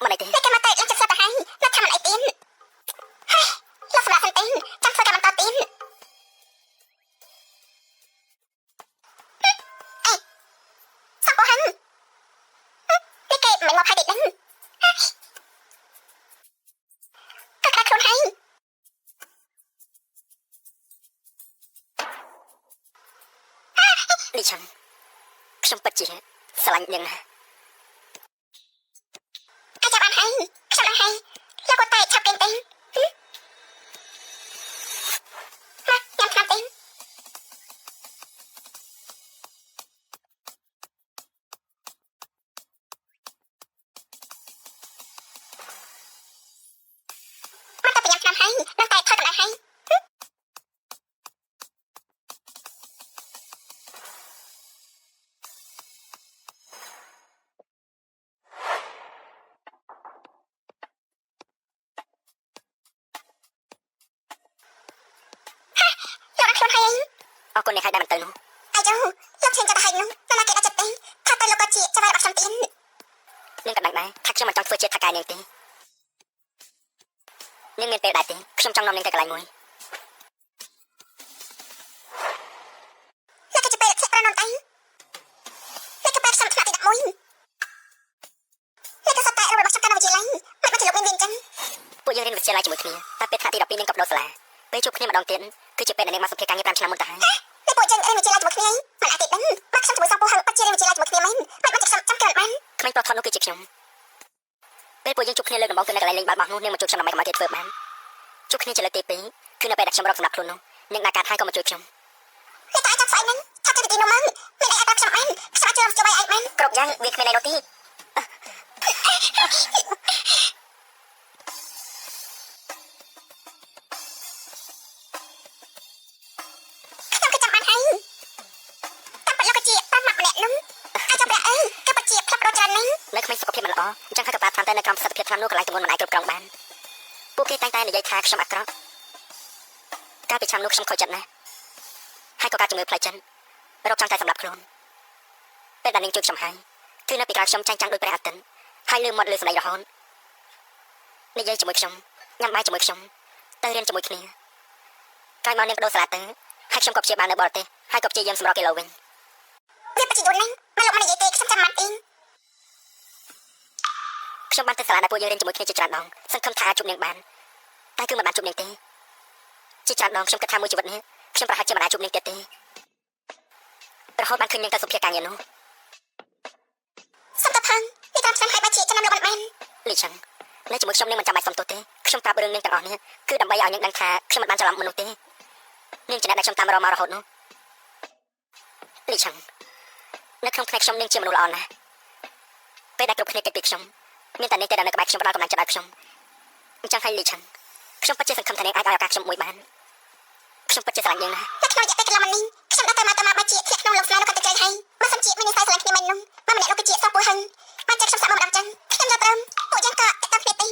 មិនអីទេគេមកតែឡើងចិត្តស្រាប់ទៅហើយលោកថាមិនអីទេលោកសម្រាប់សិនទេចាំធ្វើការបន្តទៀតសំពោះហឹងនេះគេមិនមកហើយទេដឹងក៏ក្រាខ្លួនហើយលីឆាំងខ្ញុំពិតជាស្រឡាញ់នាងណាចាំបានហើយខ្ញុំបានហើយលោកគាត់តែឆាប់គេងទេមកញ៉ាំថ្នាំទេមកទៅញ៉ាំថ្នាំហើយនឹងតែថតកន្លែងហើយអរគុណអ្នកហើយដែលមិនទៅនោះអាយូលោកឈិនចាប់ទៅហើយនោះតែគេដាក់ចិត្តទេថាទៅលោកក៏ជាចាំឲ្យរបស់ខ្ញុំទៀតនាងក៏ដឹងដែរថាខ្ញុំមិនចង់ធ្វើជាថកែនាងទេនាងមានពេលដែរទេខ្ញុំចង់នាំនាងទៅកន្លែងមួយលោកក៏ជាពេលធាក់ប្រណនតៃលោកក៏ពេលខ្ញុំថ្នាក់ទី11លោកក៏សតែរបស់ខ្ញុំកាន់នៅវិទ្យាល័យមិនមកជាលោកមានអញ្ចឹងពួកយើងរៀនវិទ្យាល័យជាមួយគ្នាតែពេលថ្នាក់ទី12នាងក៏បដូរសាលាពេលជួបគ្នាម្ដងទៀតគឺជាពេលដែលនាងមកសម្ភារការងារ5ឆ្នាំមុនទៅហើយពេលពួកយើងរៀនវិទ្យាល័យជាមួយគ្នាមិនអាចទេដឹងមកខ្ញុំជាមួយសោះពោហឹងបាត់ជារៀនវិទ្យាល័យជាមួយគ្នាមែនមិនបានជាខ្ញុំចាំកើបានក្មេងប្រុសថតនោះគឺជាខ្ញុំពេលពួកយើងជួបគ្នាលើកដំបូងគឺនៅកន្លែងលេងបាល់បោះនោះនាងមកជួបខ្ញុំដើម្បីគេធ្វើបានជួបគ្នាជាលើកទី2គឺនៅពេលដែលខ្ញុំរកសម្រាប់ខ្លួននោះនាងដាក់កាតហើយក៏មកជួយខ្ញុំនេះតែចាប់ស្អីហ្នឹងថាទៅទីនោះមកមានអីអាចដល់ខ្ញុំបានខ្ញុំអាចជួយឲ្យបានគ្រប់យ៉ាងវាគ្មានអីនោះទេនៅក្មេងសុខភាពមិនល្អអញ្ចឹងហើយក៏ប្រាប់តាមតែនៅក្រោមប្រសិទ្ធភាពឆ្នាំនោះកន្លែងទម្ងន់មិនអាចគ្រប់គ្រងបានពួកគេតែងតែនិយាយថាខ្ញុំអាក្រក់កាលពីឆ្នាំនោះខ្ញុំខូចចិត្តណាស់ហើយក៏ការជំងឺផ្លូវចិត្តរកចង់តែសម្រាប់ខ្លួនពេលដែលនាងជួយខ្ញុំហើយគឺនៅពីក្រោយខ្ញុំចាញ់ចាំងដោយព្រះអាទិត្យហើយលើមាត់លើស្នេហ៍រហូតនិយាយជាមួយខ្ញុំញ៉ាំបាយជាមួយខ្ញុំទៅរៀនជាមួយគ្នាកាលមកនាងបដូរសាលាទៅហើយខ្ញុំក៏ព្យាបាលនៅបរទេសហើយក៏ព្យាយាមសម្រកគីឡូវិញវាពិតជាយូរណាស់មកលោកមកនិយាយទេខ្ញុំចាំមិនអីខ្ញុំបានទៅសាលាដែលពួកយើងរៀនជាមួយគ្នាជាច្រើនដងសង្ឃឹមថាជួបនាងបានតែគឺមិនបានជួបនាងទេជាច្រើនដងខ្ញុំគិតថាមួយជីវិតនេះខ្ញុំប្រហែលជាមិនអាចជួបនាងទៀតទេរហូតបានឃើញនាងទៅសុភាការងារនោះសុំតផាំងនេះតាមឆ្នាំហើយបាច់ជាចំណាំលោកបានលីឆាំងនៅជាមួយខ្ញុំនាងមិនចាំបាច់សុំទោសទេខ្ញុំប្រាប់រឿងនាងទាំងអស់នេះគឺដើម្បីឲ្យនាងដឹងថាខ្ញុំមិនបានច្រឡំមនុស្សទេនាងជាអ្នកដែលខ្ញុំតាមរកមករហូតនោះលីឆាំងនៅក្នុងផ្នែកខ្ញុំនាងជាមនុស្សល្អណាស់ពេលដែលគ្រប់គ្នាគិតពីខ្ញុំមានតែនាងតែនៅក្បែរខ្ញុំផ្ដល់កម្លាំងចិត្តឲ្យខ្ញុំអញ្ចឹងហើយលីឆាំងខ្ញុំពិតជាសង្ឃឹមថានាងអាចឲ្យឱកាសខ្ញុំមួយបានខ្ញុំពិតជាស្រឡាញ់នាងណាស់តែក្នុងរយៈពេលកន្លងមកនេះខ្ញុំដើរទៅមកបាច់ជាធ្លាក់ក្នុងលោកស្នេហ៍នោះក៏ទៅជ័យហើយបើសិនជាមាននិស្ស័យស្រឡាញ់គ្នាមែននោះមកម្នាក់នោះគឺជាសោះពោះហឹងបានចិត្តខ្ញុំសាក់មកម្ដងចឹងខ្ញុំយល់ព្រមពួកយើងក៏តែគ្នាទេ